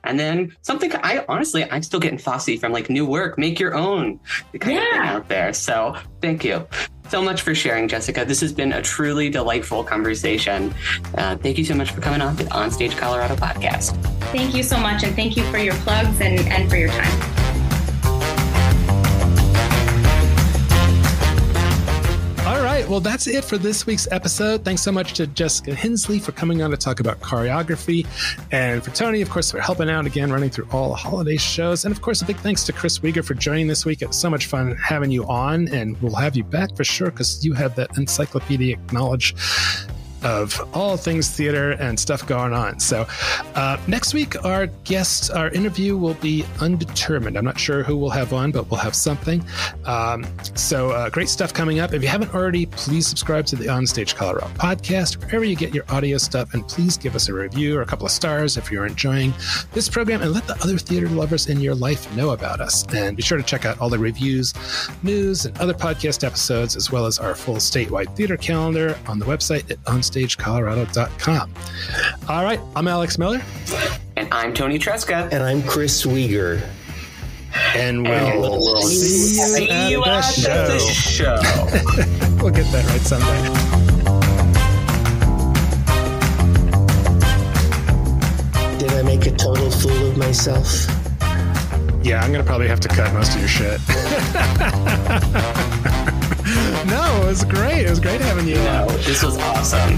And then something I'm still getting Fossy from like new work, make your own kind of thing out there. So thank you so much for sharing, Jessica. This has been a truly delightful conversation. Thank you so much for coming on the OnStage Colorado podcast. Thank you so much. And thank you for your plugs and for your time. All right. Well, that's it for this week's episode. Thanks so much to Jessica Hindsley for coming on to talk about choreography. And for Toni, of course, for helping out again, running through all the holiday shows. And of course, a big thanks to Chris Wiger for joining this week. It was so much fun having you on, and we'll have you back for sure because you have that encyclopedic knowledge of all things theater and stuff going on. So next week, our interview will be undetermined. I'm not sure who we'll have on, but we'll have something. So great stuff coming up. If you haven't already, please subscribe to the OnStage Colorado podcast, wherever you get your audio stuff, and please give us a review or a couple of stars if you're enjoying this program, and let the other theater lovers in your life know about us. And be sure to check out all the reviews, news, and other podcast episodes, as well as our full statewide theater calendar on the website at OnStageColorado.com. All right, I'm Alex Miller. And I'm Toni Tresca. And I'm Chris Wiger. And we'll see you at the show. We'll get that right someday. Did I make a total fool of myself? Yeah, I'm going to probably have to cut most of your shit. No, it was great. It was great having you. No, this was awesome.